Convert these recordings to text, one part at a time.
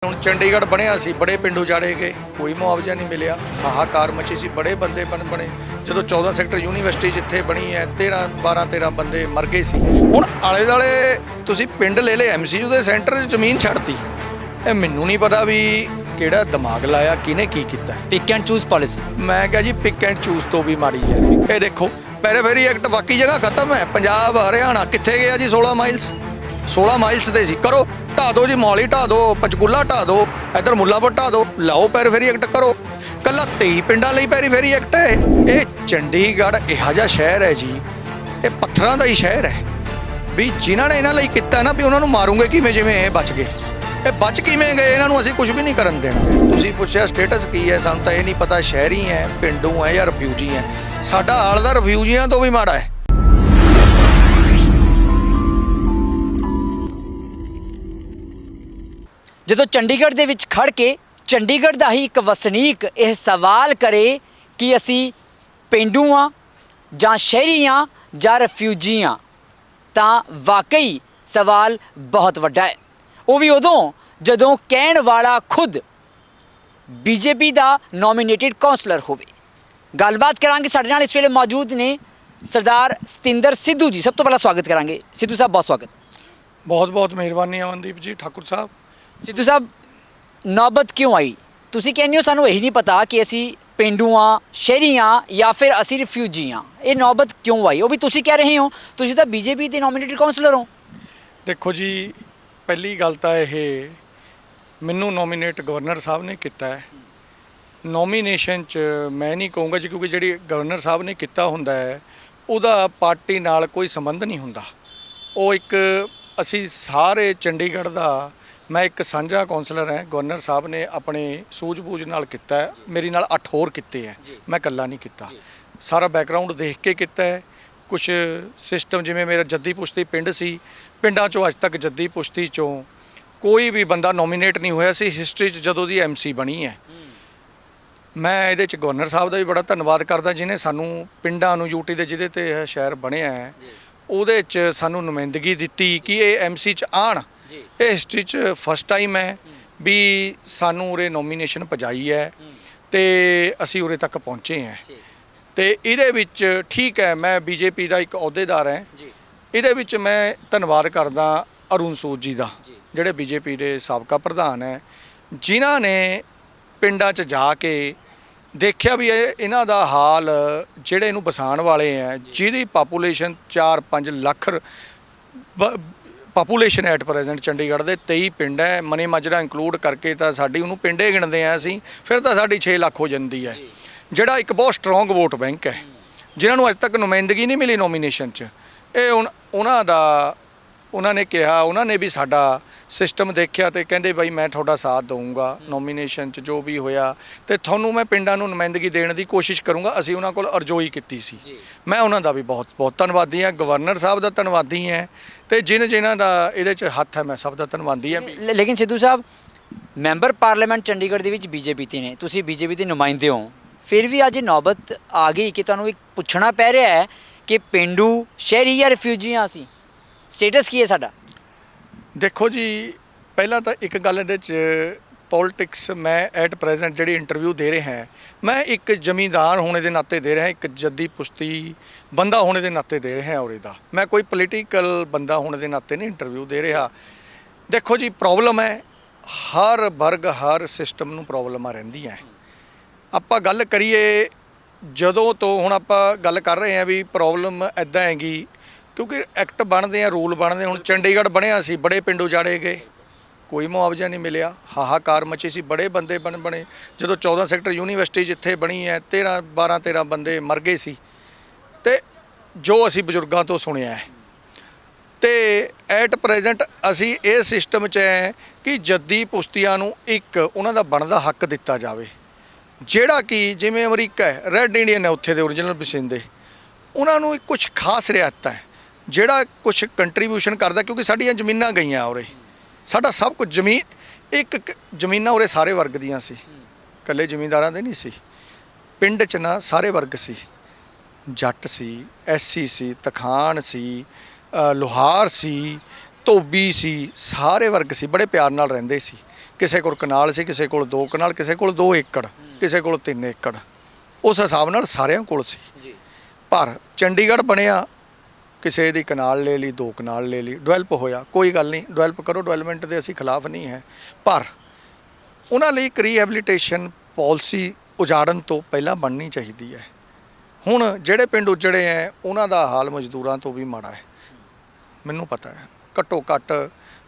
ਹੁਣ ਚੰਡੀਗੜ੍ਹ ਬਣਿਆ ਸੀ, ਬੜੇ ਪਿੰਡ ਉਜਾੜੇ ਗਏ, ਕੋਈ ਮੁਆਵਜ਼ਾ ਨਹੀਂ ਮਿਲਿਆ। ਹਾਹਾਕਾਰ ਮਚੀ ਸੀ, ਬੜੇ ਬੰਦੇ ਬਣੇ। ਜਦੋਂ 14 ਸੈਕਟਰ ਯੂਨੀਵਰਸਿਟੀ ਜਿੱਥੇ ਬਣੀ ਹੈ 13 ਬੰਦੇ ਮਰ ਗਏ ਸੀ। ਹੁਣ ਆਲੇ ਦੁਆਲੇ ਤੁਸੀਂ ਪਿੰਡ ਲੈ ਲਏ, MCU ਦੇ ਸੈਂਟਰ 'ਚ ਜ਼ਮੀਨ ਛੱਡਤੀ। ਇਹ ਮੈਨੂੰ ਨਹੀਂ ਪਤਾ ਵੀ ਕਿਹੜਾ ਦਿਮਾਗ ਲਾਇਆ, ਕਿਹਨੇ ਕੀ ਕੀਤਾ। ਪਿਕ ਐਂਡ ਚੂਜ਼ ਪਾਲਿਸੀ, ਮੈਂ ਕਿਹਾ ਜੀ ਪਿਕ ਐਂਡ ਚੂਜ਼ ਤੋਂ ਵੀ ਮਾੜੀ ਹੈ। ਇਹ ਦੇਖੋ ਪੈਰੀਫੇਰੀ ਐਕਟ ਬਾਕੀ ਜਗ੍ਹਾ ਖਤਮ ਹੈ। ਪੰਜਾਬ ਹਰਿਆਣਾ ਕਿੱਥੇ ਗਿਆ ਜੀ? 16 ਮਾਈਲਸ ਦੇ ਸੀ। ਕਰੋ, ਢਾਹ ਦਿਓ ਜੀ, ਮੌਲੀ ਢਾਹ ਦਿਓ, ਪੰਚਕੂਲਾ ਢਾਹ ਦਿਓ, ਇੱਧਰ ਮੁੱਲਾਂਪੁਰ ਢਾਹ ਦਿਓ, ਲਾਓ ਪੈਰੀਫੇਰੀ ਐਕਟ ਕਰੋ। ਕੱਲਾ 23 ਪਿੰਡਾਂ ਲਈ ਪੈਰੀਫੇਰੀ ਐਕਟ ਹੈ ਇਹ। ਚੰਡੀਗੜ੍ਹ ਇਹੋ ਜਿਹਾ ਸ਼ਹਿਰ ਹੈ ਜੀ, ਇਹ ਪੱਥਰਾਂ ਦਾ ਹੀ ਸ਼ਹਿਰ ਹੈ ਵੀ ਜਿਨ੍ਹਾਂ ਨੇ ਇਹਨਾਂ ਲਈ ਕੀਤਾ ਨਾ ਵੀ ਉਹਨਾਂ ਨੂੰ ਮਾਰੂਗੇ ਕਿਵੇਂ, ਜਿਵੇਂ ਇਹ ਬਚ ਗਏ। ਇਹ ਬਚ ਕਿਵੇਂ ਗਏ? ਇਹਨਾਂ ਨੂੰ ਅਸੀਂ ਕੁਝ ਵੀ ਨਹੀਂ ਕਰਨ ਦੇਣਾ। ਤੁਸੀਂ ਪੁੱਛਿਆ ਸਟੇਟਸ ਕੀ ਹੈ, ਸਾਨੂੰ ਤਾਂ ਇਹ ਨਹੀਂ ਪਤਾ ਸ਼ਹਿਰੀ ਹੈ, ਪਿੰਡੂ ਹੈ ਜਾਂ ਰਿਫਿਊਜੀ ਹੈ। ਸਾਡਾ ਹਾਲ ਤਾਂ ਰਿਫਿਊਜੀਆਂ ਤੋਂ ਵੀ ਮਾੜਾ ਹੈ। ਜਦੋਂ ਚੰਡੀਗੜ੍ਹ ਦੇ ਵਿੱਚ ਖੜ ਕੇ ਚੰਡੀਗੜ੍ਹ ਦਾ ਹੀ ਇੱਕ ਵਸਨੀਕ ਇਹ ਸਵਾਲ ਕਰੇ ਕਿ ਅਸੀਂ ਪੇਂਡੂ ਹਾਂ ਜਾਂ ਸ਼ਹਿਰੀ ਹਾਂ ਜਾਂ ਰਿਫਿਊਜੀ ਹਾਂ, ਤਾਂ ਵਾਕਈ ਸਵਾਲ ਬਹੁਤ ਵੱਡਾ ਹੈ। ਉਹ ਵੀ ਉਦੋਂ ਜਦੋਂ ਕਹਿਣ ਵਾਲਾ ਖੁਦ BJP ਦਾ ਨੋਮੀਨੇਟਿਡ ਕਾਉਂਸਲਰ ਹੋਵੇ। ਗੱਲਬਾਤ ਕਰਾਂਗੇ। ਸਾਡੇ ਨਾਲ ਇਸ ਵੇਲੇ ਮੌਜੂਦ ਨੇ ਸਰਦਾਰ ਸਤਿੰਦਰ ਸਿੱਧੂ ਜੀ। ਸਭ ਤੋਂ ਪਹਿਲਾਂ ਸਵਾਗਤ ਕਰਾਂਗੇ। ਸਿੱਧੂ ਸਾਹਿਬ ਬਹੁਤ ਸਵਾਗਤ। ਬਹੁਤ ਬਹੁਤ ਮਿਹਰਬਾਨੀ ਅਮਨਦੀਪ ਜੀ, ਠਾਕੁਰ ਸਾਹਿਬ। ਸਿੱਧੂ ਸਾਹਿਬ, ਨੌਬਤ ਕਿਉਂ ਆਈ? ਤੁਸੀਂ ਕਹਿੰਦੇ ਹੋ ਸਾਨੂੰ ਇਹੀ ਨਹੀਂ ਪਤਾ ਕਿ ਅਸੀਂ ਪੇਂਡੂ ਹਾਂ, ਸ਼ਹਿਰੀ ਹਾਂ ਜਾਂ ਫਿਰ ਅਸੀਂ ਰਿਫਿਊਜੀ ਹਾਂ। ਇਹ ਨੌਬਤ ਕਿਉਂ ਆਈ? ਉਹ ਵੀ ਤੁਸੀਂ ਕਹਿ ਰਹੇ ਹੋ, ਤੁਸੀਂ ਤਾਂ BJP ਦੇ ਨੋਮੀਨੇਟਿਡ ਕਾਉਂਸਲਰ ਹੋ। ਦੇਖੋ ਜੀ, ਪਹਿਲੀ ਗੱਲ ਤਾਂ ਇਹ ਮੈਨੂੰ ਨੋਮੀਨੇਟ ਗਵਰਨਰ ਸਾਹਿਬ ਨੇ ਕੀਤਾ ਹੈ। ਨੋਮੀਨੇਸ਼ਨ 'ਚ ਮੈਂ ਨਹੀਂ ਕਹੂੰਗਾ ਜੀ, ਕਿਉਂਕਿ ਜਿਹੜੀ ਗਵਰਨਰ ਸਾਹਿਬ ਨੇ ਕੀਤਾ ਹੁੰਦਾ ਹੈ ਉਹਦਾ ਪਾਰਟੀ ਨਾਲ ਕੋਈ ਸੰਬੰਧ ਨਹੀਂ ਹੁੰਦਾ। ਉਹ ਇੱਕ ਅਸੀਂ ਸਾਰੇ ਚੰਡੀਗੜ੍ਹ ਦਾ, ਮੈਂ ਇੱਕ ਸਾਂਝਾ ਕਾਉਂਸਲਰ ਹਾਂ। ਗਵਰਨਰ ਸਾਹਿਬ ਨੇ ਆਪਣੇ ਸੂਝ-ਬੂਝ ਨਾਲ ਕੀਤਾ ਹੈ, ਮੇਰੀ ਨਾਲ 8 ਹੋਰ ਕੀਤੇ ਹੈ, ਮੈਂ ਇਕੱਲਾ ਨਹੀਂ ਕੀਤਾ। ਸਾਰਾ ਬੈਕਗਰਾਊਂਡ ਦੇਖ ਕੇ ਕੀਤਾ ਹੈ। ਕੁਛ ਸਿਸਟਮ, ਜਿਵੇਂ ਮੇਰਾ ਜੱਦੀ ਪੁਸ਼ਤੀ ਪਿੰਡ ਸੀ, ਪਿੰਡਾਂ 'ਚੋਂ ਅੱਜ ਤੱਕ ਜੱਦੀ ਪੁਸ਼ਤੀ 'ਚੋਂ ਕੋਈ ਵੀ ਬੰਦਾ ਨੋਮੀਨੇਟ ਨਹੀਂ ਹੋਇਆ ਸੀ ਹਿਸਟਰੀ 'ਚ ਜਦੋਂ ਦੀ MC ਬਣੀ ਹੈ। ਮੈਂ ਇਹਦੇ 'ਚ ਗਵਰਨਰ ਸਾਹਿਬ ਦਾ ਵੀ ਬੜਾ ਧੰਨਵਾਦ ਕਰਦਾ, ਜਿਹਨੇ ਸਾਨੂੰ ਪਿੰਡਾਂ ਨੂੰ, UT ਦੇ ਜਿਹਦੇ 'ਤੇ ਇਹ ਸ਼ਹਿਰ ਬਣਿਆ ਹੈ ਉਹਦੇ 'ਚ ਸਾਨੂੰ ਨੁਮਾਇੰਦਗੀ ਦਿੱਤੀ ਕਿ ਇਹ MC 'ਚ ਆਉਣ। ਇਹ ਹਿਸਟਰੀ 'ਚ ਫਸਟ ਟਾਈਮ ਹੈ ਵੀ ਸਾਨੂੰ ਉਰੇ ਨੋਮੀਨੇਸ਼ਨ ਪਜਾਈ ਹੈ ਤੇ ਅਸੀਂ ਉਰੇ ਤੱਕ ਪਹੁੰਚੇ ਹਾਂ। ਤੇ ਇਹਦੇ ਵਿੱਚ ਠੀਕ ਹੈ, ਮੈਂ BJP ਦਾ ਇੱਕ ਅਹੁਦੇਦਾਰ ਹਾਂ। ਇਹਦੇ ਵਿੱਚ ਮੈਂ ਧੰਨਵਾਦ ਕਰਦਾ ਅਰੁਣ ਸੂਦ ਜੀ ਦਾ, ਜਿਹੜੇ BJP ਦੇ ਸਾਬਕਾ ਪ੍ਰਧਾਨ ਹੈ, ਜਿਨ੍ਹਾਂ ਨੇ ਪਿੰਡਾਂ 'ਚ ਜਾ ਕੇ ਦੇਖਿਆ ਵੀ ਇਹਨਾਂ ਦਾ ਹਾਲ, ਜਿਹੜੇ ਇਹਨੂੰ ਵਸਾਉਣ ਵਾਲੇ ਹੈ, ਜਿਹਦੀ population 4-5 lakh population at present Chandigarh ਦੇ 23 ਪਿੰਡ ਹੈ, ਮਨੀ ਮਾਜਰਾ ਇੰਕਲੂਡ ਕਰਕੇ ਤਾਂ ਸਾਡੀ ਉਹਨੂੰ ਪਿੰਡੇ ਗਿਣਦੇ ਹਾਂ ਅਸੀਂ, ਫਿਰ ਤਾਂ ਸਾਡੀ 6 ਲੱਖ ਹੋ ਜਾਂਦੀ ਹੈ। ਜਿਹੜਾ ਇੱਕ ਬਹੁਤ ਸਟਰੋਂਗ ਵੋਟ ਬੈਂਕ ਹੈ, ਜਿਨ੍ਹਾਂ ਨੂੰ ਅੱਜ ਤੱਕ ਨੁਮਾਇੰਦਗੀ ਨਹੀਂ ਮਿਲੀ ਨੋਮੀਨੇਸ਼ਨ 'ਚ। ਇਹ ਹੁਣ ਉਹਨਾਂ ਨੇ ਕਿਹਾ, ਉਹਨਾਂ ਨੇ ਵੀ ਸਾਡਾ ਸਿਸਟਮ ਦੇਖਿਆ ਤੇ ਕਹਿੰਦੇ ਬਾਈ ਮੈਂ ਤੁਹਾਡਾ ਸਾਥ ਦਊਂਗਾ ਨੋਮੀਨੇਸ਼ਨ 'ਚ, ਜੋ ਵੀ ਹੋਇਆ ਤੇ ਤੁਹਾਨੂੰ ਮੈਂ ਪਿੰਡਾਂ ਨੂੰ ਨੁਮਾਇੰਦਗੀ ਦੇਣ ਦੀ ਕੋਸ਼ਿਸ਼ ਕਰੂੰਗਾ। ਅਸੀਂ ਉਹਨਾਂ ਕੋਲ ਅਰਜ਼ੋਈ ਕੀਤੀ ਸੀ। ਮੈਂ ਉਹਨਾਂ ਦਾ ਵੀ ਬਹੁਤ ਬਹੁਤ ਧੰਨਵਾਦੀ ਹਾਂ, ਗਵਰਨਰ ਸਾਹਿਬ ਦਾ ਧੰਨਵਾਦੀ ਹਾਂ, ਤੇ ਜਿਨ੍ਹਾਂ ਦਾ ਇਹਦੇ 'ਚ ਹੱਥ ਹੈ ਮੈਂ ਸਭ ਦਾ ਧੰਨਵਾਦੀ ਹਾਂ। ਲੇਕਿਨ ਸਿੱਧੂ ਸਾਹਿਬ, ਮੈਂਬਰ ਪਾਰਲੀਮੈਂਟ ਚੰਡੀਗੜ੍ਹ ਦੇ ਵਿੱਚ BJP ਦੇ ਨੇ, ਤੁਸੀਂ BJP ਦੇ ਨੁਮਾਇੰਦੇ ਹੋ, ਫਿਰ ਵੀ ਅੱਜ ਨੌਬਤ ਆ ਗਈ ਕਿ ਤੁਹਾਨੂੰ ਇੱਕ ਪੁੱਛਣਾ ਪੈ ਰਿਹਾ ਹੈ ਕਿ ਪੇਂਡੂ, ਸ਼ਹਿਰੀ ਜਾਂ ਰਿਫਿਊਜੀ ਹਾਂ ਅਸੀਂ, ਸਟੇਟਸ ਕੀ ਹੈ ਸਾਡਾ? ਦੇਖੋ ਜੀ, ਪਹਿਲਾਂ ਤਾਂ ਇੱਕ ਗੱਲ ਇਹਦੇ 'ਚ ਪੋਲੀਟਿਕਸ, ਮੈਂ ਐਟ ਪ੍ਰੈਜ਼ੈਂਟ ਜਿਹੜੀ ਇੰਟਰਵਿਊ ਦੇ ਰਿਹਾ ਹਾਂ, ਮੈਂ ਇੱਕ ਜ਼ਮੀਂਦਾਰ ਹੋਣੇ ਦੇ ਨਾਤੇ ਦੇ ਰਿਹਾ, ਇੱਕ ਜੱਦੀ ਪੁਸ਼ਤੀ ਬੰਦਾ ਹੋਣੇ ਦੇ ਨਾਤੇ ਦੇ ਰਿਹਾ ਉਰੇ ਦਾ। ਮੈਂ ਕੋਈ ਪੋਲੀਟੀਕਲ ਬੰਦਾ ਹੋਣੇ ਦੇ ਨਾਤੇ ਨਹੀਂ ਇੰਟਰਵਿਊ ਦੇ ਰਿਹਾ। ਦੇਖੋ ਜੀ, ਪ੍ਰੋਬਲਮ ਹੈ, ਹਰ ਵਰਗ, ਹਰ ਸਿਸਟਮ ਨੂੰ ਪ੍ਰੋਬਲਮਾਂ ਰਹਿੰਦੀਆਂ। ਆਪਾਂ ਗੱਲ ਕਰੀਏ ਜਦੋਂ ਤੋਂ, ਹੁਣ ਆਪਾਂ ਗੱਲ ਕਰ ਰਹੇ ਹਾਂ ਵੀ ਪ੍ਰੋਬਲਮ ਇੱਦਾਂ ਹੈਗੀ ਕਿਉਂਕਿ ਐਕਟ ਬਣਦੇ ਆ, ਰੂਲ ਬਣਦੇ। ਹੁਣ ਚੰਡੀਗੜ੍ਹ ਬਣਿਆ ਸੀ, ਬੜੇ ਪਿੰਡ ਉਜਾੜੇ ਗਏ, ਕੋਈ ਮੁਆਵਜ਼ਾ ਨਹੀਂ ਮਿਲਿਆ, ਹਾਹਾਕਾਰ ਮਚੀ ਸੀ, ਬੜੇ ਬੰਦੇ ਬਣੇ। ਜਦੋਂ 14 ਸੈਕਟਰ ਯੂਨੀਵਰਸਿਟੀ ਜਿੱਥੇ ਬਣੀ ਹੈ 13 ਬੰਦੇ ਮਰ ਗਏ ਸੀ। ਤੇ ਜੋ ਅਸੀਂ ਬਜ਼ੁਰਗਾਂ ਤੋਂ ਸੁਣਿਆ ਹੈ, ਤੇ ਐਟ ਪ੍ਰੈਜ਼ੈਂਟ ਅਸੀਂ ਇਹ ਸਿਸਟਮ 'ਚ ਹੈ ਕਿ ਜੱਦੀ ਪੁਸ਼ਤੀਆਂ ਨੂੰ ਇੱਕ ਉਹਨਾਂ ਦਾ ਬਣਦਾ ਹੱਕ ਦਿੱਤਾ ਜਾਵੇ, ਜਿਹੜਾ ਕਿ ਜਿਵੇਂ ਅਮਰੀਕਾ ਹੈ, ਰੈੱਡ ਇੰਡੀਅਨ ਹੈ ਉੱਥੇ ਦੇ ਓਰੀਜਨਲ ਵਸਿੰਦੇ, ਉਹਨਾਂ ਨੂੰ ਕੁਝ ਖਾਸ ਰਿਆਇਤਾਂ ਹੈ, ਜਿਹੜਾ ਕੁਝ ਕੰਟਰੀਬਿਊਸ਼ਨ ਕਰਦਾ। ਕਿਉਂਕਿ ਸਾਡੀਆਂ ਜ਼ਮੀਨਾਂ ਗਈਆਂ ਉਰੇ, ਸਾਡਾ ਸਭ ਕੁਝ ਜ਼ਮੀਨਾਂ ਉਰੇ ਸਾਰੇ ਵਰਗ ਦੀਆਂ ਸੀ, ਇਕੱਲੇ ਜ਼ਮੀਂਦਾਰਾਂ ਦੇ ਨਹੀਂ ਸੀ। ਪਿੰਡ 'ਚ ਨਾ ਸਾਰੇ ਵਰਗ ਸੀ, ਜੱਟ ਸੀ, SC ਸੀ, ਤਖਾਣ ਸੀ, ਲੁਹਾਰ ਸੀ, ਧੋਬੀ ਸੀ, ਸਾਰੇ ਵਰਗ ਸੀ, ਬੜੇ ਪਿਆਰ ਨਾਲ ਰਹਿੰਦੇ ਸੀ। ਕਿਸੇ ਕੋਲ ਕਨਾਲ ਸੀ, ਕਿਸੇ ਕੋਲ 2 ਕਨਾਲ, ਕਿਸੇ ਕੋਲ 2 ਏਕੜ, ਕਿਸੇ ਕੋਲ 3 ਏਕੜ, ਉਸ ਹਿਸਾਬ ਨਾਲ ਸਾਰਿਆਂ ਕੋਲ ਸੀ। ਪਰ ਚੰਡੀਗੜ੍ਹ ਬਣਿਆ, ਕਿਸੇ ਦੀ ਕਨਾਲ ਲੈ ਲਈ, 2 ਕਨਾਲ ਲੈ ਲਈ, ਡਿਵੈਲਪ ਹੋਇਆ, ਕੋਈ ਗੱਲ ਨਹੀਂ, ਡਿਵੈਲਪ ਕਰੋ, ਡਿਵੈਲਪਮੈਂਟ ਦੇ ਅਸੀਂ ਖਿਲਾਫ ਨਹੀਂ ਹੈ। ਪਰ ਉਹਨਾਂ ਲਈ ਇੱਕ ਰੀਹੈਬਲੀਟੇਸ਼ਨ ਪਾਲਿਸੀ ਉਜਾੜਨ ਤੋਂ ਪਹਿਲਾਂ ਬਣਨੀ ਚਾਹੀਦੀ ਹੈ। ਹੁਣ ਜਿਹੜੇ ਪਿੰਡ ਉਜੜੇ ਹੈ ਉਹਨਾਂ ਦਾ ਹਾਲ ਮਜ਼ਦੂਰਾਂ ਤੋਂ ਵੀ ਮਾੜਾ ਹੈ, ਮੈਨੂੰ ਪਤਾ ਹੈ। ਘੱਟੋ ਘੱਟ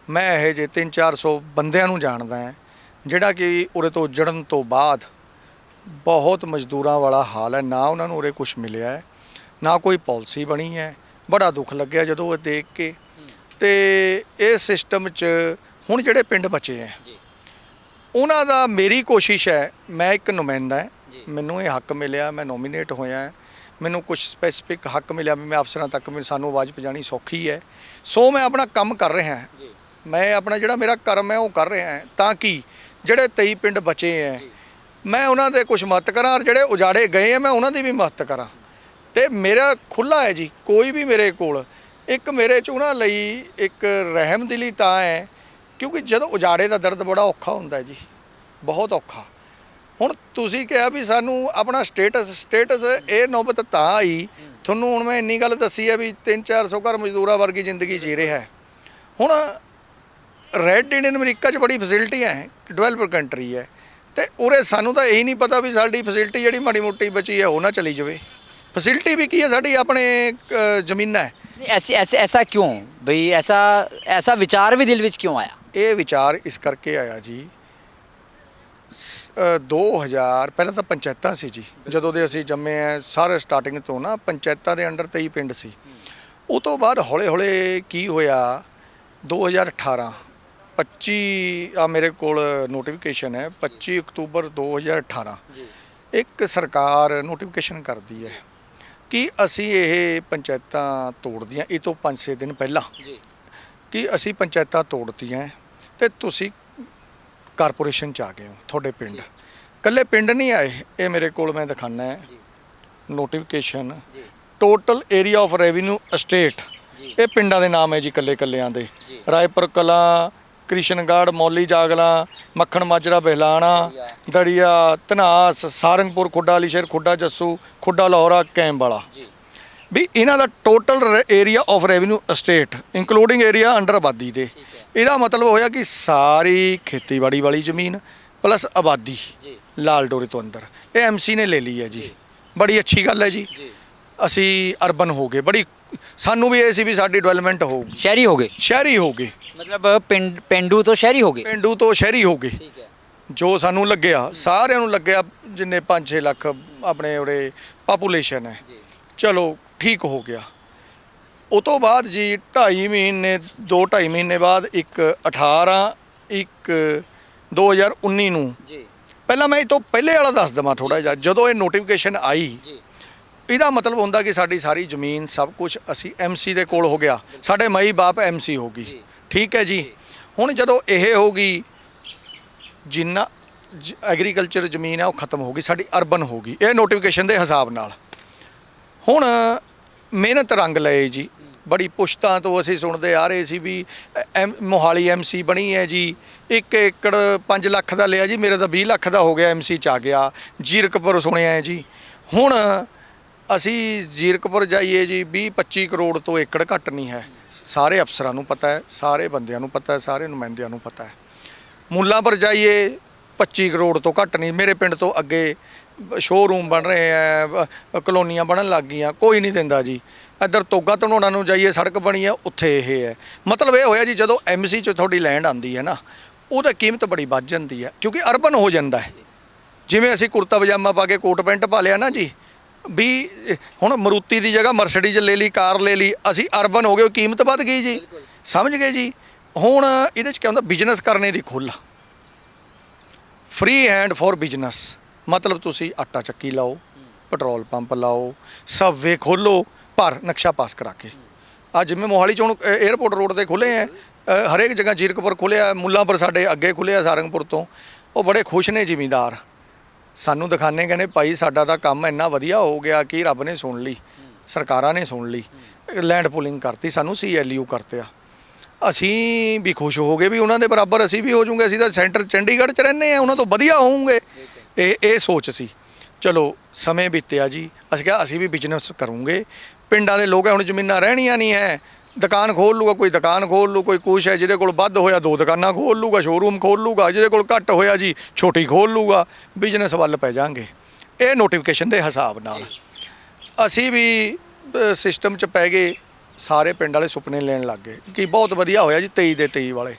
ਮੈਂ ਇਹ ਜੇ 300-400 ਬੰਦਿਆਂ ਨੂੰ ਜਾਣਦਾ ਹੈ ਜਿਹੜਾ ਕਿ ਉਰੇ ਤੋਂ ਉਜੜਨ ਤੋਂ ਬਾਅਦ ਬਹੁਤ ਮਜ਼ਦੂਰਾਂ ਵਾਲਾ ਹਾਲ ਹੈ। ਨਾ ਉਹਨਾਂ ਨੂੰ ਉਰੇ ਕੁਛ ਮਿਲਿਆ ਹੈ, ਨਾ ਕੋਈ ਪਾਲਿਸੀ ਬਣੀ ਹੈ। ਬੜਾ ਦੁੱਖ ਲੱਗਿਆ ਜਦੋਂ ਉਹ ਦੇਖ ਕੇ। ਤੇ ਇਸ ਸਿਸਟਮ 'ਚ ਹੁਣ ਜਿਹੜੇ ਪਿੰਡ ਬਚੇ ਹੈ ਉਹਨਾਂ ਦਾ ਮੇਰੀ ਕੋਸ਼ਿਸ਼ ਹੈ, ਮੈਂ ਇੱਕ ਨੁਮਾਇੰਦਾ ਹੈ, ਮੈਨੂੰ ਇਹ ਹੱਕ ਮਿਲਿਆ, ਮੈਂ ਨੋਮੀਨੇਟ ਹੋਇਆ ਹੈ, ਮੈਨੂੰ ਕੁਝ ਸਪੈਸੀਫਿਕ ਹੱਕ ਮਿਲਿਆ ਵੀ ਮੈਂ ਅਫਸਰਾਂ ਤੱਕ ਸਾਨੂੰ ਆਵਾਜ਼ ਪਹੁੰਚਾਉਣੀ ਸੌਖੀ ਹੈ। ਸੋ ਮੈਂ ਆਪਣਾ ਕੰਮ ਕਰ ਰਿਹਾ ਹਾਂ, ਮੈਂ ਆਪਣਾ ਜਿਹੜਾ ਮੇਰਾ ਕਰਮ ਹੈ ਉਹ ਕਰ ਰਿਹਾ ਹਾਂ, ਤਾਂ ਕਿ ਜਿਹੜੇ 23 ਪਿੰਡ ਬਚੇ ਹੈ ਮੈਂ ਉਹਨਾਂ ਦੇ ਕੁਝ ਮਦਦ ਕਰਾਂ, ਔਰ ਜਿਹੜੇ ਉਜਾੜੇ ਗਏ ਹੈ ਮੈਂ ਉਹਨਾਂ ਦੀ ਵੀ ਮਦਦ ਕਰਾਂ। ਤੇ ਮੇਰਾ ਖੁੱਲ੍ਹਾ ਹੈ ਜੀ, ਕੋਈ ਵੀ ਮੇਰੇ ਕੋਲ ਇੱਕ ਮੇਰੇ 'ਚ ਉਹਨਾਂ ਲਈ ਇੱਕ ਰਹਿਮਦਿਲੀ ਤਾਂ ਹੈ, ਕਿਉਂਕਿ ਜਦੋਂ ਉਜਾੜੇ ਦਾ ਦਰਦ ਬੜਾ ਔਖਾ ਹੁੰਦਾ ਹੈ ਜੀ, ਬਹੁਤ ਔਖਾ। ਹੁਣ ਤੁਸੀਂ ਕਿਹਾ ਵੀ ਸਾਨੂੰ ਆਪਣਾ ਸਟੇਟਸ ਇਹ ਨੌਬਤ ਤਾਂ ਆਈ ਤੁਹਾਨੂੰ। ਹੁਣ ਮੈਂ ਇੰਨੀ ਗੱਲ ਦੱਸੀ ਹੈ ਵੀ 300-400 ਘਰ ਮਜ਼ਦੂਰਾਂ ਵਰਗੀ ਜ਼ਿੰਦਗੀ ਜੀ ਰਿਹਾ ਹੈ। ਹੁਣ ਰੈੱਡ ਇੰਡੀਅਨ ਅਮਰੀਕਾ 'ਚ ਬੜੀ ਫੈਸਿਲਿਟੀਆਂ ਹੈ, ਡਿਵੈਲਪਰ ਕੰਟਰੀ ਹੈ, ਤੇ ਉਰੇ ਸਾਨੂੰ ਤਾਂ ਇਹੀ ਨਹੀਂ ਪਤਾ ਵੀ ਸਾਡੀ ਫੈਸਿਲਿਟੀ ਜਿਹੜੀ ਮਾੜੀ ਮੋਟੀ ਬਚੀ ਹੈ ਉਹ ਨਾ ਚਲੀ ਜਾਵੇ। ਫੈਸਿਲਿਟੀ ਵੀ ਕੀ ਹੈ ਸਾਡੀ, ਆਪਣੇ ਜ਼ਮੀਨਾਂ ਹੈ। ऐसा क्यों भाई, ऐसा विचार भी दिल विच क्यों आया? ਇਹ ਵਿਚਾਰ ਇਸ ਕਰਕੇ ਆਇਆ ਜੀ, 2000 ਪਹਿਲਾਂ ਤਾਂ ਪੰਚਾਇਤਾਂ ਸੀ ਜੀ, ਜਦੋਂ ਦੇ ਅਸੀਂ ਜੰਮੇ ਆ ਸਾਰੇ ਸਟਾਰਟਿੰਗ ਤੋਂ ਨਾ ਪੰਚਾਇਤਾਂ ਦੇ ਅੰਡਰ 23 ਪਿੰਡ ਸੀ। ਉਹ ਤੋਂ ਬਾਅਦ ਹੌਲੇ ਹੌਲੇ ਕੀ ਹੋਇਆ, 2018 25 ਆ ਮੇਰੇ ਕੋਲ ਨੋਟੀਫਿਕੇਸ਼ਨ ਹੈ, 25 ਅਕਤੂਬਰ 2018 ਇੱਕ ਸਰਕਾਰ ਨੋਟੀਫਿਕੇਸ਼ਨ ਕਰਦੀ ਹੈ ਕਿ ਅਸੀਂ ਇਹ ਪੰਚਾਇਤਾਂ ਤੋੜਦੀਆਂ, ਇਹ ਤੋਂ 5-6 ਦਿਨ ਪਹਿਲਾਂ ਕਿ ਅਸੀਂ ਪੰਚਾਇਤਾਂ ਤੋੜਤੀਆਂ ਤੇ ਤੁਸੀਂ ਕਾਰਪੋਰੇਸ਼ਨ 'ਚ ਆ ਗਏ ਹੋ, ਤੁਹਾਡੇ ਪਿੰਡ ਇਕੱਲੇ ਪਿੰਡ ਨਹੀਂ ਆਏ। ਇਹ ਮੇਰੇ ਕੋਲ ਮੈਂ ਦਿਖਾਣਾ ਹੈ notification, total area of revenue estate, ਇਹ ਪਿੰਡਾਂ ਦੇ ਨਾਮ ਹੈ ਜੀ ਇਕੱਲੇ ਇਕੱਲਿਆਂ ਦੇ। ਰਾਏਪੁਰ ਕਲਾਂ, ਕ੍ਰਿਸ਼ਨਗੜ੍ਹ, ਮੌਲੀ ਜਾਗਲਾ, ਮੱਖਣ ਮਾਜਰਾ, ਬਹਿਲਾਣਾ, ਦੜੀਆ, ਧਨਾਸ, ਸਾਰੰਗਪੁਰ, ਖੁੱਡਾ ਅਲੀਸ਼ੇਰ, ਖੁੱਡਾ ਜੱਸੂ, ਖੁੱਡਾ ਲਾਹੌਰਾ, ਕੈਂਬਵਾਲਾ, ਵੀ ਇਹਨਾਂ ਦਾ total area of revenue estate including area under ਆਬਾਦੀ ਦੇ। ਇਹਦਾ ਮਤਲਬ ਹੋਇਆ ਕਿ ਸਾਰੀ ਖੇਤੀਬਾੜੀ ਵਾਲੀ ਜ਼ਮੀਨ ਪਲੱਸ ਆਬਾਦੀ ਲਾਲ ਡੋਰੇ ਤੋਂ ਅੰਦਰ ਇਹ ਐਮਸੀ ਨੇ ਲੈ ਲਈ ਹੈ ਜੀ। ਬੜੀ ਅੱਛੀ ਗੱਲ ਹੈ ਜੀ, ਅਸੀਂ ਅਰਬਨ ਹੋ ਗਏ, ਬੜੀ ਸਾਨੂੰ ਵੀ ਇਹ ਸੀ ਵੀ ਸਾਡੀ ਡਿਵੈਲਪਮੈਂਟ ਹੋਊਗੀ, शहरी हो गए, ਸ਼ਹਿਰੀ ਹੋ ਗਏ, मतलब पेंडू तो शहरी हो गए। ਪਿੰਡੂ ਤੋਂ ਸ਼ਹਿਰੀ ਹੋ ਗਏ। ਜੋ ਸਾਨੂੰ ਲੱਗਿਆ, ਸਾਰਿਆਂ ਨੂੰ ਲੱਗਿਆ, ਜਿੰਨੇ 5-6 ਲੱਖ ਆਪਣੇ ਉਰੇ ਪਾਪੂਲੇਸ਼ਨ ਹੈ, ਚਲੋ ਠੀਕ ਹੋ ਗਿਆ। ਉਹ ਤੋਂ ਬਾਅਦ ਜੀ 2.5 ਮਹੀਨੇ 2-2.5 ਮਹੀਨੇ ਬਾਅਦ ਇੱਕ 18/1/2019 ਨੂੰ, ਪਹਿਲਾਂ ਮੈਂ ਇਹ ਤੋਂ ਪਹਿਲੇ ਵਾਲਾ ਦੱਸ ਦੇਵਾਂ ਥੋੜ੍ਹਾ ਜਿਹਾ, ਜਦੋਂ ਇਹ ਨੋਟੀਫਿਕੇਸ਼ਨ ਆਈ ਇਹਦਾ ਮਤਲਬ ਹੁੰਦਾ ਕਿ ਸਾਡੀ ਸਾਰੀ ਜ਼ਮੀਨ ਸਭ ਕੁਝ ਅਸੀਂ ਐਮਸੀ ਦੇ ਕੋਲ ਹੋ ਗਿਆ, ਸਾਡੇ ਮਾਈ ਬਾਪ ਐਮਸੀ ਹੋ ਗਈ, ਠੀਕ ਹੈ ਜੀ। ਹੁਣ ਜਦੋਂ ਇਹ ਹੋ ਗਈ, ਜਿੰਨਾ ਐਗਰੀਕਲਚਰ ਜ਼ਮੀਨ ਹੈ ਉਹ ਖਤਮ ਹੋ ਗਈ, ਸਾਡੀ ਅਰਬਨ ਹੋ ਗਈ ਇਹ ਨੋਟੀਫਿਕੇਸ਼ਨ ਦੇ ਹਿਸਾਬ ਨਾਲ। ਹੁਣ ਮਿਹਨਤ ਰੰਗ ਲਏ ਜੀ, ਬੜੀ ਪੁਸ਼ਤਾਂ ਤੋਂ ਅਸੀਂ ਸੁਣਦੇ ਆ ਰਹੇ ਸੀ ਵੀ ਮੋਹਾਲੀ ਐਮਸੀ ਬਣੀ ਹੈ ਜੀ, 1 ਏਕੜ 5 ਲੱਖ ਦਾ ਲਿਆ ਜੀ, ਮੇਰੇ ਤਾਂ 20 ਲੱਖ ਦਾ ਹੋ ਗਿਆ, ਐਮਸੀ 'ਚ ਆ ਗਿਆ। ਜੀਰਕਪੁਰ ਸੁਣਿਆ ਹੈ ਜੀ, ਹੁਣ ਅਸੀਂ ਜੀਰਕਪੁਰ ਜਾਈਏ ਜੀ 20-25 ਕਰੋੜ ਤੋਂ ਏਕੜ ਘੱਟ ਨਹੀਂ ਹੈ, ਸਾਰੇ ਅਫਸਰਾਂ ਨੂੰ ਪਤਾ ਹੈ, ਸਾਰੇ ਬੰਦਿਆਂ ਨੂੰ ਪਤਾ ਹੈ, ਸਾਰੇ ਨੁਮਾਇੰਦਿਆਂ ਨੂੰ ਪਤਾ ਹੈ। ਮੁੱਲਾਂਪੁਰ ਜਾਈਏ 25 ਕਰੋੜ ਤੋਂ ਘੱਟ ਨਹੀਂ, ਮੇਰੇ ਪਿੰਡ ਤੋਂ ਅੱਗੇ ਸ਼ੋਅਰੂਮ ਬਣ ਰਹੇ ਹੈ, ਕਲੋਨੀਆਂ ਬਣਨ ਲੱਗ ਗਈਆਂ, ਕੋਈ ਨਹੀਂ ਦਿੰਦਾ ਜੀ। ਇੱਧਰ ਤੋਗਾ ਧਨੋਣਾ ਨੂੰ ਜਾਈਏ ਸੜਕ ਬਣੀ ਹੈ, ਉੱਥੇ ਇਹ ਹੈ। ਮਤਲਬ ਇਹ ਹੋਇਆ ਜੀ ਜਦੋਂ ਐਮਸੀ 'ਚ ਤੁਹਾਡੀ ਲੈਂਡ ਆਉਂਦੀ ਹੈ ਨਾ, ਉਹਦਾ ਕੀਮਤ ਬੜੀ ਵੱਧ ਜਾਂਦੀ ਹੈ, ਕਿਉਂਕਿ ਅਰਬਨ ਹੋ ਜਾਂਦਾ ਹੈ। ਜਿਵੇਂ ਅਸੀਂ ਕੁੜਤਾ ਪਜਾਮਾ ਪਾ ਕੇ ਕੋਟ ਪੈਂਟ ਪਾ ਲਿਆ ਨਾ ਜੀ, ਵੀ ਹੁਣ ਮਰੂਤੀ ਦੀ ਜਗ੍ਹਾ ਮਰਸਡੀਜ਼ ਲੈ ਲਈ, ਕਾਰ ਲੈ ਲਈ, ਅਸੀਂ ਅਰਬਨ ਹੋ ਗਏ, ਕੀਮਤ ਵੱਧ ਗਈ ਜੀ, ਸਮਝ ਗਏ ਜੀ। ਹੁਣ ਇਹਦੇ 'ਚ ਕੀ ਹੁੰਦਾ, ਬਿਜ਼ਨਸ ਕਰਨੇ ਦੀ ਖੁੱਲ੍ਹ, ਫ੍ਰੀ ਹੈਂਡ ਫॉर ਬਿਜ਼ਨਸ, ਮਤਲਬ ਤੁਸੀਂ ਆਟਾ ਚੱਕੀ ਲਾਓ, ਪੈਟਰੋਲ ਪੰਪ ਲਾਓ, ਸਬਵੇ ਖੋਲ੍ਹੋ, ਪਰ ਨਕਸ਼ਾ ਪਾਸ ਕਰਾ ਕੇ। ਅੱਜ ਜਿਵੇਂ ਮੋਹਾਲੀ 'ਚ ਹੁਣ ਏਅਰਪੋਰਟ ਰੋਡ 'ਤੇ ਖੁੱਲ੍ਹੇ ਹੈ, ਹਰੇਕ ਜਗ੍ਹਾ ਜੀਰਕਪੁਰ ਖੁੱਲ੍ਹਿਆ, ਮੁੱਲਾਂਪੁਰ ਸਾਡੇ ਅੱਗੇ ਖੁੱਲ੍ਹਿਆ ਸਾਰੰਗਪੁਰ ਤੋਂ, ਉਹ ਬੜੇ ਖੁਸ਼ ਨੇ ਜ਼ਿਮੀਂਦਾਰ, ਸਾਨੂੰ ਦਿਖਾਣੇ, ਕਹਿੰਦੇ ਭਾਈ ਸਾਡਾ ਤਾਂ ਕੰਮ ਇੰਨਾ ਵਧੀਆ ਹੋ ਗਿਆ ਕਿ ਰੱਬ ਨੇ ਸੁਣ ਲਈ, ਸਰਕਾਰਾਂ ਨੇ ਸੁਣ ਲਈ, ਲੈਂਡ ਪੂਲਿੰਗ ਕਰਤੀ, ਸਾਨੂੰ CLU ਕਰਤੇ ਆ। ਅਸੀਂ ਵੀ ਖੁਸ਼ ਹੋ ਗਏ ਵੀ ਉਹਨਾਂ ਦੇ ਬਰਾਬਰ ਅਸੀਂ ਵੀ ਹੋ ਜਾਵਾਂਗੇ, ਅਸੀਂ ਤਾਂ ਸੈਂਟਰ ਚੰਡੀਗੜ੍ਹ 'ਚ ਰਹਿੰਦੇ ਆ, ਉਹਨਾਂ ਤੋਂ ਵਧੀਆ ਹੋਵਾਂਗੇ। ਇਹ ਸੋਚ ਸੀ। ਚਲੋ ਸਮੇਂ ਬੀਤਿਆ ਜੀ, ਅਸੀਂ ਕਿਹਾ ਅਸੀਂ ਵੀ ਬਿਜ਼ਨਸ ਕਰੂੰਗੇ। ਪਿੰਡਾਂ ਦੇ ਲੋਕ ਹੁਣ ਜ਼ਮੀਨਾਂ ਰਹਿਣੀਆਂ ਨਹੀਂ ਹੈ, ਦੁਕਾਨ ਖੋਲ੍ਹ ਲੂਗਾ, ਕੋਈ ਦੁਕਾਨ ਖੋਲ੍ਹ ਲੂ, ਕੋਈ ਕੁਛ ਹੈ, ਜਿਹਦੇ ਕੋਲ ਵੱਧ ਹੋਇਆ 2 ਦੁਕਾਨਾਂ ਖੋਲ੍ਹ ਲੂਗਾ, ਸ਼ੋਰੂਮ ਖੋਲ੍ਹ ਲੂਗਾ, ਜਿਹਦੇ ਕੋਲ ਘੱਟ ਹੋਇਆ ਜੀ ਛੋਟੀ ਖੋਲ੍ਹ ਲੂਗਾ, ਬਿਜ਼ਨਸ ਵੱਲ ਪੈ ਜਾਾਂਗੇ। ਇਹ ਨੋਟੀਫਿਕੇਸ਼ਨ ਦੇ ਹਿਸਾਬ ਨਾਲ ਅਸੀਂ ਵੀ ਸਿਸਟਮ 'ਚ ਪੈ ਗਏ। ਸਾਰੇ ਪਿੰਡ ਵਾਲੇ ਸੁਪਨੇ ਲੈਣ ਲੱਗ ਗਏ ਕਿ ਬਹੁਤ ਵਧੀਆ ਹੋਇਆ ਜੀ 23 ਦੇ 23 ਵਾਲੇ,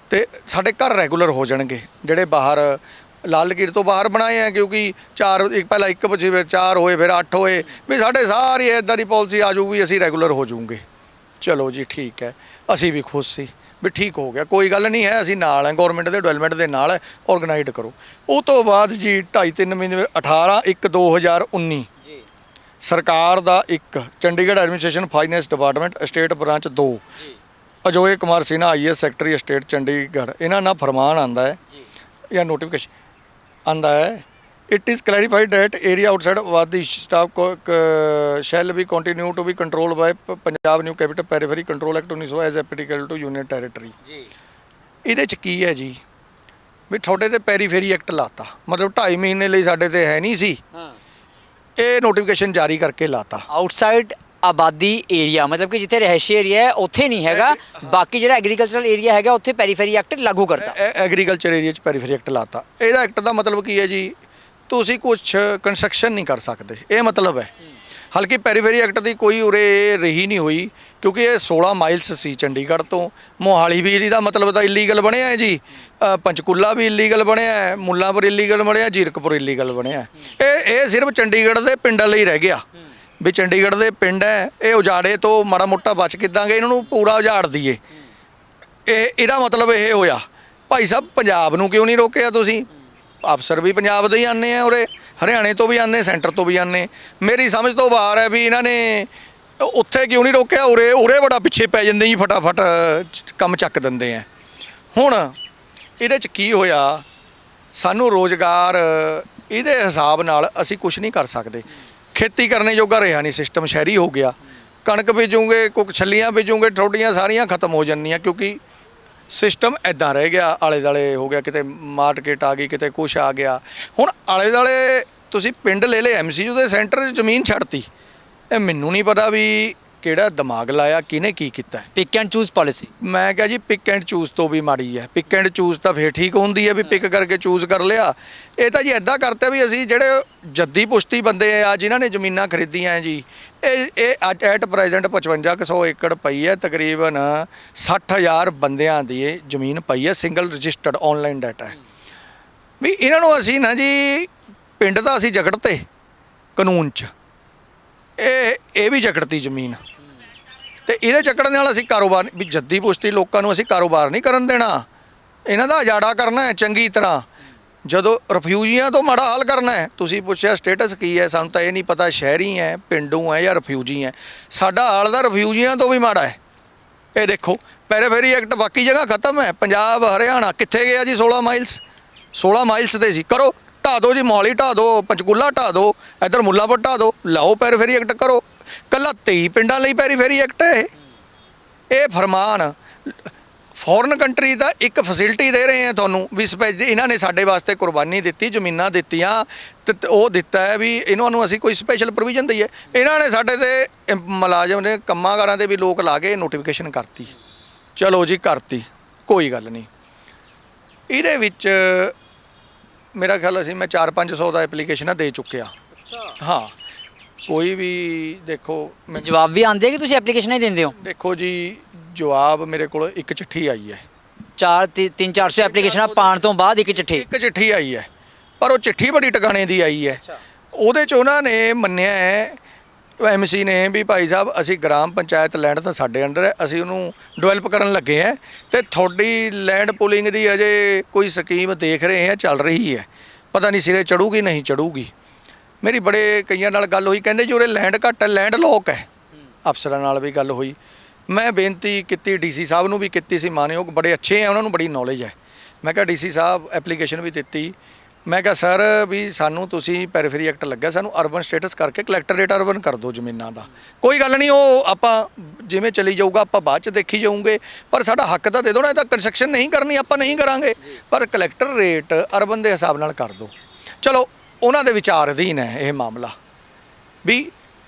ਅਤੇ ਸਾਡੇ ਘਰ ਰੈਗੂਲਰ ਹੋ ਜਾਣਗੇ ਜਿਹੜੇ ਬਾਹਰ ਲਾਲ ਲਕੀਰ ਤੋਂ ਬਾਹਰ ਬਣਾਏ ਆ, ਕਿਉਂਕਿ ਪਹਿਲਾਂ 1 ਵਜੇ ਫਿਰ 4 ਹੋਏ, ਫਿਰ 8 ਹੋਏ, ਵੀ ਸਾਡੇ ਸਾਰੀ ਇੱਦਾਂ ਦੀ ਪਾਲਿਸੀ ਆ ਜਾਊਗੀ, ਅਸੀਂ ਰੈਗੂਲਰ ਹੋ ਜਾਊਂਗੇ। ਚਲੋ ਜੀ ਠੀਕ ਹੈ, ਅਸੀਂ ਵੀ ਖੁਸ਼ ਸੀ ਵੀ ਠੀਕ ਹੋ ਗਿਆ, ਕੋਈ ਗੱਲ ਨਹੀਂ ਹੈ, ਅਸੀਂ ਨਾਲ ਹੈ, ਗੌਰਮੈਂਟ ਦੇ ਡਿਵੈਲਪਮੈਂਟ ਦੇ ਨਾਲ ਹੈ, ਔਰਗਨਾਈਜ਼ਡ ਕਰੋ। ਉਹ ਤੋਂ ਬਾਅਦ ਜੀ 2.5-3 ਮਹੀਨੇ 18/1/2019 ਸਰਕਾਰ ਦਾ ਇੱਕ Chandigarh administration finance department state branch 2 Ajoy Kumar Sinha IAS secretary state Chandigarh, ਇਹਨਾਂ ਨਾਲ ਫਰਮਾਨ ਆਉਂਦਾ ਹੈ ਜਾਂ ਨੋਟੀਫਿਕੇਸ਼ਨ ਆਉਂਦਾ ਹੈ। It is clarified that area outside Wadi staff shall be continue to be controlled by Punjab New Capital Periphery Control Act 1900 as applicable to Union Territory। ਇਹਦੇ 'ਚ ਕੀ ਹੈ ਜੀ ਵੀ ਤੁਹਾਡੇ ਤੇ ਪੈਰੀਫੇਰੀ ਐਕਟ ਲਾਤਾ, ਮਤਲਬ 2.5 ਮਹੀਨੇ ਲਈ ਸਾਡੇ ਤੇ ਹੈ ਨਹੀਂ ਸੀ, ਇਹ ਨੋਟੀਫਿਕੇਸ਼ਨ ਜਾਰੀ ਕਰਕੇ ਲਾਤਾ। ਆਊਟਸਾਈਡ ਆਬਾਦੀ ਏਰੀਆ ਮਤਲਬ ਕਿ ਜਿੱਥੇ ਰਹਿਸ਼ੀ ਏਰੀਆ ਹੈ ਉੱਥੇ ਨਹੀਂ ਹੈਗਾ, ਬਾਕੀ ਜਿਹੜਾ ਐਗਰੀਕਲਚਰਲ ਏਰੀਆ ਹੈਗਾ ਉੱਥੇ ਪੈਰੀਫੇਰੀ ਐਕਟ ਲਾਗੂ ਕਰਤਾ। ਐਗਰੀਕਲਚਰ ਏਰੀਆ 'ਚ ਪੈਰੀਫੇਰੀ ਐਕਟ ਲਾਤਾ। ਇਹਦਾ ਐਕਟ ਦਾ ਮਤਲਬ ਕੀ ਹੈ ਜੀ, ਤੁਸੀਂ ਕੁਛ ਕੰਸਟਰਕਸ਼ਨ ਨਹੀਂ ਕਰ ਸਕਦੇ, ਇਹ ਮਤਲਬ ਹੈ। ਹਲਕੀ ਪੈਰੀਫੇਰੀ ਐਕਟ ਦੀ ਕੋਈ ਉਰੇ ਰਹੀ ਨਹੀਂ ਹੋਈ, ਕਿਉਂਕਿ ਇਹ 16 ਮਾਈਲਸ ਸੀ ਚੰਡੀਗੜ੍ਹ ਤੋਂ। ਮੋਹਾਲੀ ਵੀ ਇਹਦਾ ਮਤਲਬ ਤਾਂ ਇਲੀਗਲ ਬਣਿਆ ਹੈ ਜੀ, ਪੰਚਕੂਲਾ ਵੀ ਇਲੀਗਲ ਬਣਿਆ ਹੈ, ਮੁੱਲਾਂਪੁਰ ਇਲੀਗਲ ਬਣਿਆ, ਜ਼ੀਰਕਪੁਰ ਇਲੀਗਲ ਬਣਿਆ। ਇਹ ਸਿਰਫ ਚੰਡੀਗੜ੍ਹ ਦੇ ਪਿੰਡਾਂ ਲਈ ਰਹਿ ਗਿਆ ਵੀ ਚੰਡੀਗੜ੍ਹ ਦੇ ਪਿੰਡ ਹੈ, ਇਹ ਉਜਾੜੇ ਤੋਂ ਮਾੜਾ ਮੋਟਾ ਬਚ ਕਿੱਦਾਂਗੇ, ਇਹਨਾਂ ਨੂੰ ਪੂਰਾ ਉਜਾੜ ਦਈਏ। ਇਹਦਾ ਮਤਲਬ ਇਹ ਹੋਇਆ। ਭਾਈ ਸਾਹਿਬ ਪੰਜਾਬ ਨੂੰ ਕਿਉਂ ਨਹੀਂ ਰੋਕਿਆ ਤੁਸੀਂ? ਅਫਸਰ ਵੀ ਪੰਜਾਬ ਦੇ ਹੀ ਆਉਂਦੇ ਆ ਉਰੇ, ਹਰਿਆਣੇ ਤੋਂ ਵੀ ਆਉਂਦੇ, ਸੈਂਟਰ ਤੋਂ ਵੀ ਆਉਂਦੇ। ਮੇਰੀ ਸਮਝ ਤੋਂ ਬਾਹਰ ਹੈ ਵੀ ਇਹਨਾਂ ਨੇ ਉੱਥੇ ਕਿਉਂ ਨਹੀਂ ਰੋਕਿਆ, ਉਰੇ ਬੜਾ ਪਿੱਛੇ ਪੈ ਜਾਂਦੇ ਜੀ, ਫਟਾਫਟ ਕੰਮ ਚੱਕ ਦਿੰਦੇ ਆ। ਹੁਣ ਇਹਦੇ 'ਚ ਕੀ ਹੋਇਆ, ਸਾਨੂੰ ਰੋਜ਼ਗਾਰ ਇਹਦੇ ਹਿਸਾਬ ਨਾਲ ਅਸੀਂ ਕੁਝ ਨਹੀਂ ਕਰ ਸਕਦੇ। ਖੇਤੀ ਕਰਨੇ ਜੋਗਾ ਰਿਹਾ ਨਹੀਂ ਸਿਸਟਮ, ਸ਼ਹਿਰੀ ਹੋ ਗਿਆ। ਕਣਕ ਬੀਜੂਗੇ, ਕੁਝ ਛੱਲੀਆਂ ਬੀਜੂਗੇ, ਤੁਹਾਡੀਆਂ ਸਾਰੀਆਂ ਖਤਮ ਹੋ ਜਾਂਦੀਆਂ, ਕਿਉਂਕਿ ਸਿਸਟਮ ਇੱਦਾਂ ਰਹਿ ਗਿਆ, ਆਲੇ ਦੁਆਲੇ ਹੋ ਗਿਆ, ਕਿਤੇ ਮਾਰਕੀਟ ਆ ਗਈ, ਕਿਤੇ ਕੁਛ ਆ ਗਿਆ। ਹੁਣ ਆਲੇ ਦੁਆਲੇ ਤੁਸੀਂ ਪਿੰਡ ਲੈ ਲਏ, MCU ਦੇ ਸੈਂਟਰ 'ਚ ਜ਼ਮੀਨ ਛੱਡਤੀ। ਇਹ ਮੈਨੂੰ ਨਹੀਂ ਪਤਾ ਵੀ ਕਿਹੜਾ ਦਿਮਾਗ ਲਾਇਆ, ਕਿਹਨੇ ਕੀ ਕੀਤਾ। ਪਿਕ ਐਂਡ ਚੂਜ਼ ਪਾਲਿਸੀ, ਮੈਂ ਕਿਹਾ ਜੀ ਪਿਕ ਐਂਡ ਚੂਜ਼ ਤੋਂ ਵੀ ਮਾੜੀ ਹੈ। ਪਿਕ ਐਂਡ ਚੂਜ਼ ਤਾਂ ਫੇਰ ਠੀਕ ਹੁੰਦੀ ਹੈ ਵੀ ਪਿਕ ਕਰਕੇ ਚੂਜ਼ ਕਰ ਲਿਆ। ਇਹ ਤਾਂ ਜੀ ਇੱਦਾਂ ਕਰਤਾ ਵੀ ਅਸੀਂ ਜਿਹੜੇ ਜੱਦੀ ਪੁਸ਼ਤੀ ਬੰਦੇ ਆ ਜਿਨ੍ਹਾਂ ਨੇ ਜ਼ਮੀਨਾਂ ਖਰੀਦੀਆਂ ਜੀ, ਇਹ ਅੱਜ ਐਟ ਪ੍ਰੈਜ਼ੈਂਟ 5500 ਏਕੜ ਪਈ ਹੈ, ਤਕਰੀਬਨ 60,000 ਬੰਦਿਆਂ ਦੀ ਇਹ ਜ਼ਮੀਨ ਪਈ ਹੈ, ਸਿੰਗਲ ਰਜਿਸਟਰਡ ਆਨਲਾਈਨ ਡਾਟਾ ਹੈ। ਵੀ ਇਹਨਾਂ ਨੂੰ ਅਸੀਂ ਨਾ ਜੀ ਪਿੰਡ ਦਾ ਅਸੀਂ ਜਕੜਤੇ ਕਾਨੂੰਨ 'ਚ, ਇਹ ਵੀ ਜਕੜਤੀ ਜ਼ਮੀਨ, ਤੇ ਇਹਦੇ ਚੱਕਣ ਨਾਲ ਅਸੀਂ ਕਾਰੋਬਾਰ ਵੀ ਜੱਦੀ ਪੁਸ਼ਤੀ ਲੋਕਾਂ ਨੂੰ ਅਸੀਂ ਕਾਰੋਬਾਰ ਨਹੀਂ ਕਰਨ ਦੇਣਾ, ਇਹਨਾਂ ਦਾ ਉਜਾੜਾ ਕਰਨਾ ਹੈ ਚੰਗੀ ਤਰ੍ਹਾਂ। ਜਦੋਂ ਰਿਫਿਊਜੀਆਂ ਤੋਂ ਮਾੜਾ ਹਾਲ ਕਰਨਾ ਹੈ, ਤੁਸੀਂ ਪੁੱਛਿਆ ਸਟੇਟਸ ਕੀ ਹੈ, ਸਾਨੂੰ ਤਾਂ ਇਹ ਨਹੀਂ ਪਤਾ ਸ਼ਹਿਰੀ ਹੈ, ਪਿੰਡੂ ਹੈ ਜਾਂ ਰਿਫਿਊਜੀ ਹੈ। ਸਾਡਾ ਹਾਲ ਦਾ ਰਿਫਿਊਜੀਆਂ ਤੋਂ ਵੀ ਮਾੜਾ ਹੈ। ਇਹ ਦੇਖੋ ਪੈਰੀਫੇਰੀ ਐਕਟ ਬਾਕੀ ਜਗ੍ਹਾ ਖਤਮ ਹੈ, ਪੰਜਾਬ ਹਰਿਆਣਾ ਕਿੱਥੇ ਗਿਆ ਜੀ? 16 ਮਾਈਲਸ ਤੇ ਸੀ। ਕਰੋ, ਢਾਹ ਦਿਓ ਜੀ, ਮੋਹਾਲੀ ਢਾਹ ਦਿਓ, ਪੰਚਕੂਲਾ ਢਾਹ ਦਿਓ, ਇੱਧਰ ਮੁੱਲਾਂਪੁਰ ਢਾਹ ਦਿਓ, ਲਾਓ ਪੈਰੀਫੇਰੀ ਐਕਟ ਕਰੋ। ਕੱਲਾ 23 ਪਿੰਡਾਂ ਲਈ ਪੈਰੀਫੇਰੀ ਐਕਟ ਹੈ ਇਹ ਫਰਮਾਨ। ਫੋਰਨ ਕੰਟਰੀ ਦਾ ਇੱਕ ਫੈਸਿਲਿਟੀ ਦੇ ਰਹੇ ਆ ਤੁਹਾਨੂੰ ਵੀ ਇਹਨਾਂ ਨੇ ਸਾਡੇ ਵਾਸਤੇ ਕੁਰਬਾਨੀ ਦਿੱਤੀ, ਜ਼ਮੀਨਾਂ ਦਿੱਤੀਆਂ, ਤੇ ਉਹ ਦਿੱਤਾ ਹੈ ਵੀ ਇਹਨਾਂ ਨੂੰ ਅਸੀਂ ਕੋਈ ਸਪੈਸ਼ਲ ਪ੍ਰੋਵੀਜ਼ਨ ਦਈਏ। ਇਹਨਾਂ ਨੇ ਸਾਡੇ ਤੇ ਮੁਲਾਜ਼ਮ ਨੇ ਕੰਮਾਂਕਾਰਾਂ ਦੇ ਵੀ ਲੋਕ ਲਾ ਕੇ ਨੋਟੀਫਿਕੇਸ਼ਨ ਕਰਤੀ। ਚਲੋ ਜੀ ਕਰਤੀ, ਕੋਈ ਗੱਲ ਨਹੀਂ। ਇਹਦੇ ਵਿੱਚ ਮੇਰਾ ਖਿਆਲ ਅਸੀਂ ਮੈਂ 400-500 ਦਾ ਐਪਲੀਕੇਸ਼ਨਾਂ ਦੇ ਚੁੱਕਿਆ। ਹਾਂ, ਕੋਈ ਵੀ ਦੇਖੋ ਜਵਾਬ ਵੀ ਆਉਂਦੇ ਕਿ ਤੁਸੀਂ ਐਪਲੀਕੇਸ਼ਨ ਹੀ ਦਿੰਦੇ ਹੋ? ਦੇਖੋ ਜੀ ਜਵਾਬ ਮੇਰੇ ਕੋਲ ਇੱਕ ਚਿੱਠੀ ਆਈ ਹੈ। 300-400 ਐਪਲੀਕੇਸ਼ਨਾਂ ਪਾਉਣ ਤੋਂ ਬਾਅਦ ਇੱਕ ਚਿੱਠੀ ਆਈ ਹੈ, ਪਰ ਉਹ ਚਿੱਠੀ ਬੜੀ ਟਿਕਾਣੇ ਦੀ ਆਈ ਹੈ। ਉਹਦੇ 'ਚ ਉਹਨਾਂ ਨੇ ਮੰਨਿਆ ਹੈ MC ਨੇ ਵੀ ਭਾਈ ਸਾਹਿਬ ਅਸੀਂ ਗ੍ਰਾਮ ਪੰਚਾਇਤ ਲੈਂਡ ਤਾਂ ਸਾਡੇ ਅੰਡਰ ਹੈ, ਅਸੀਂ ਉਹਨੂੰ ਡਿਵੈਲਪ ਕਰਨ ਲੱਗੇ ਹਾਂ, ਅਤੇ ਤੁਹਾਡੀ ਲੈਂਡ ਪੂਲਿੰਗ ਦੀ ਅਜੇ ਕੋਈ ਸਕੀਮ ਦੇਖ ਰਹੇ ਹਾਂ, ਚੱਲ ਰਹੀ ਹੈ, ਪਤਾ ਨਹੀਂ ਸਿਰੇ ਚੜੂਗੀ ਨਹੀਂ ਚੜੂਗੀ। ਮੇਰੀ ਬੜੇ ਕਈਆਂ ਨਾਲ ਗੱਲ ਹੋਈ, ਕਹਿੰਦੇ ਜੀ ਉਰੇ ਲੈਂਡ ਘੱਟ ਹੈ, ਲੈਂਡ ਲੋਕ ਹੈ। ਅਫਸਰਾਂ ਨਾਲ ਵੀ ਗੱਲ ਹੋਈ, ਮੈਂ ਬੇਨਤੀ ਕੀਤੀ DC ਸਾਹਿਬ ਨੂੰ ਵੀ ਕੀਤੀ ਸੀ, ਮਾਨਯੋਗ ਬੜੇ ਅੱਛੇ ਹੈ, ਉਹਨਾਂ ਨੂੰ ਬੜੀ ਨੌਲੇਜ ਹੈ। ਮੈਂ ਕਿਹਾ DC ਸਾਹਿਬ ਐਪਲੀਕੇਸ਼ਨ ਵੀ ਦਿੱਤੀ, ਮੈਂ ਕਿਹਾ ਸਰ ਵੀ ਸਾਨੂੰ ਤੁਸੀਂ ਪੈਰੀਫੇਰੀ ਐਕਟ ਲੱਗਿਆ, ਸਾਨੂੰ ਅਰਬਨ ਸਟੇਟਸ ਕਰਕੇ ਕਲੈਕਟਰੇਟ ਅਰਬਨ ਕਰ ਦਿਓ ਜ਼ਮੀਨਾਂ ਦਾ। ਕੋਈ ਗੱਲ ਨਹੀਂ, ਉਹ ਆਪਾਂ ਜਿਵੇਂ ਚਲੀ ਜਾਊਗਾ ਆਪਾਂ ਬਾਅਦ ਚ ਦੇਖੀ ਜਾਊਂਗੇ, ਪਰ ਸਾਡਾ ਹੱਕ ਤਾਂ ਦੇ ਦਿਓ ਨਾ। ਇਹ ਤਾਂ ਕੰਸਟਰਕਸ਼ਨ ਨਹੀਂ ਕਰਨੀ, ਆਪਾਂ ਨਹੀਂ ਕਰਾਂਗੇ, ਪਰ ਕਲੈਕਟਰ ਰੇਟ ਅਰਬਨ ਦੇ ਹਿਸਾਬ ਨਾਲ ਕਰ ਦਿਓ। ਚਲੋ ਉਹਨਾਂ ਦੇ ਵਿਚਾਰ ਅਧੀਨ ਹੈ ਇਹ ਮਾਮਲਾ ਵੀ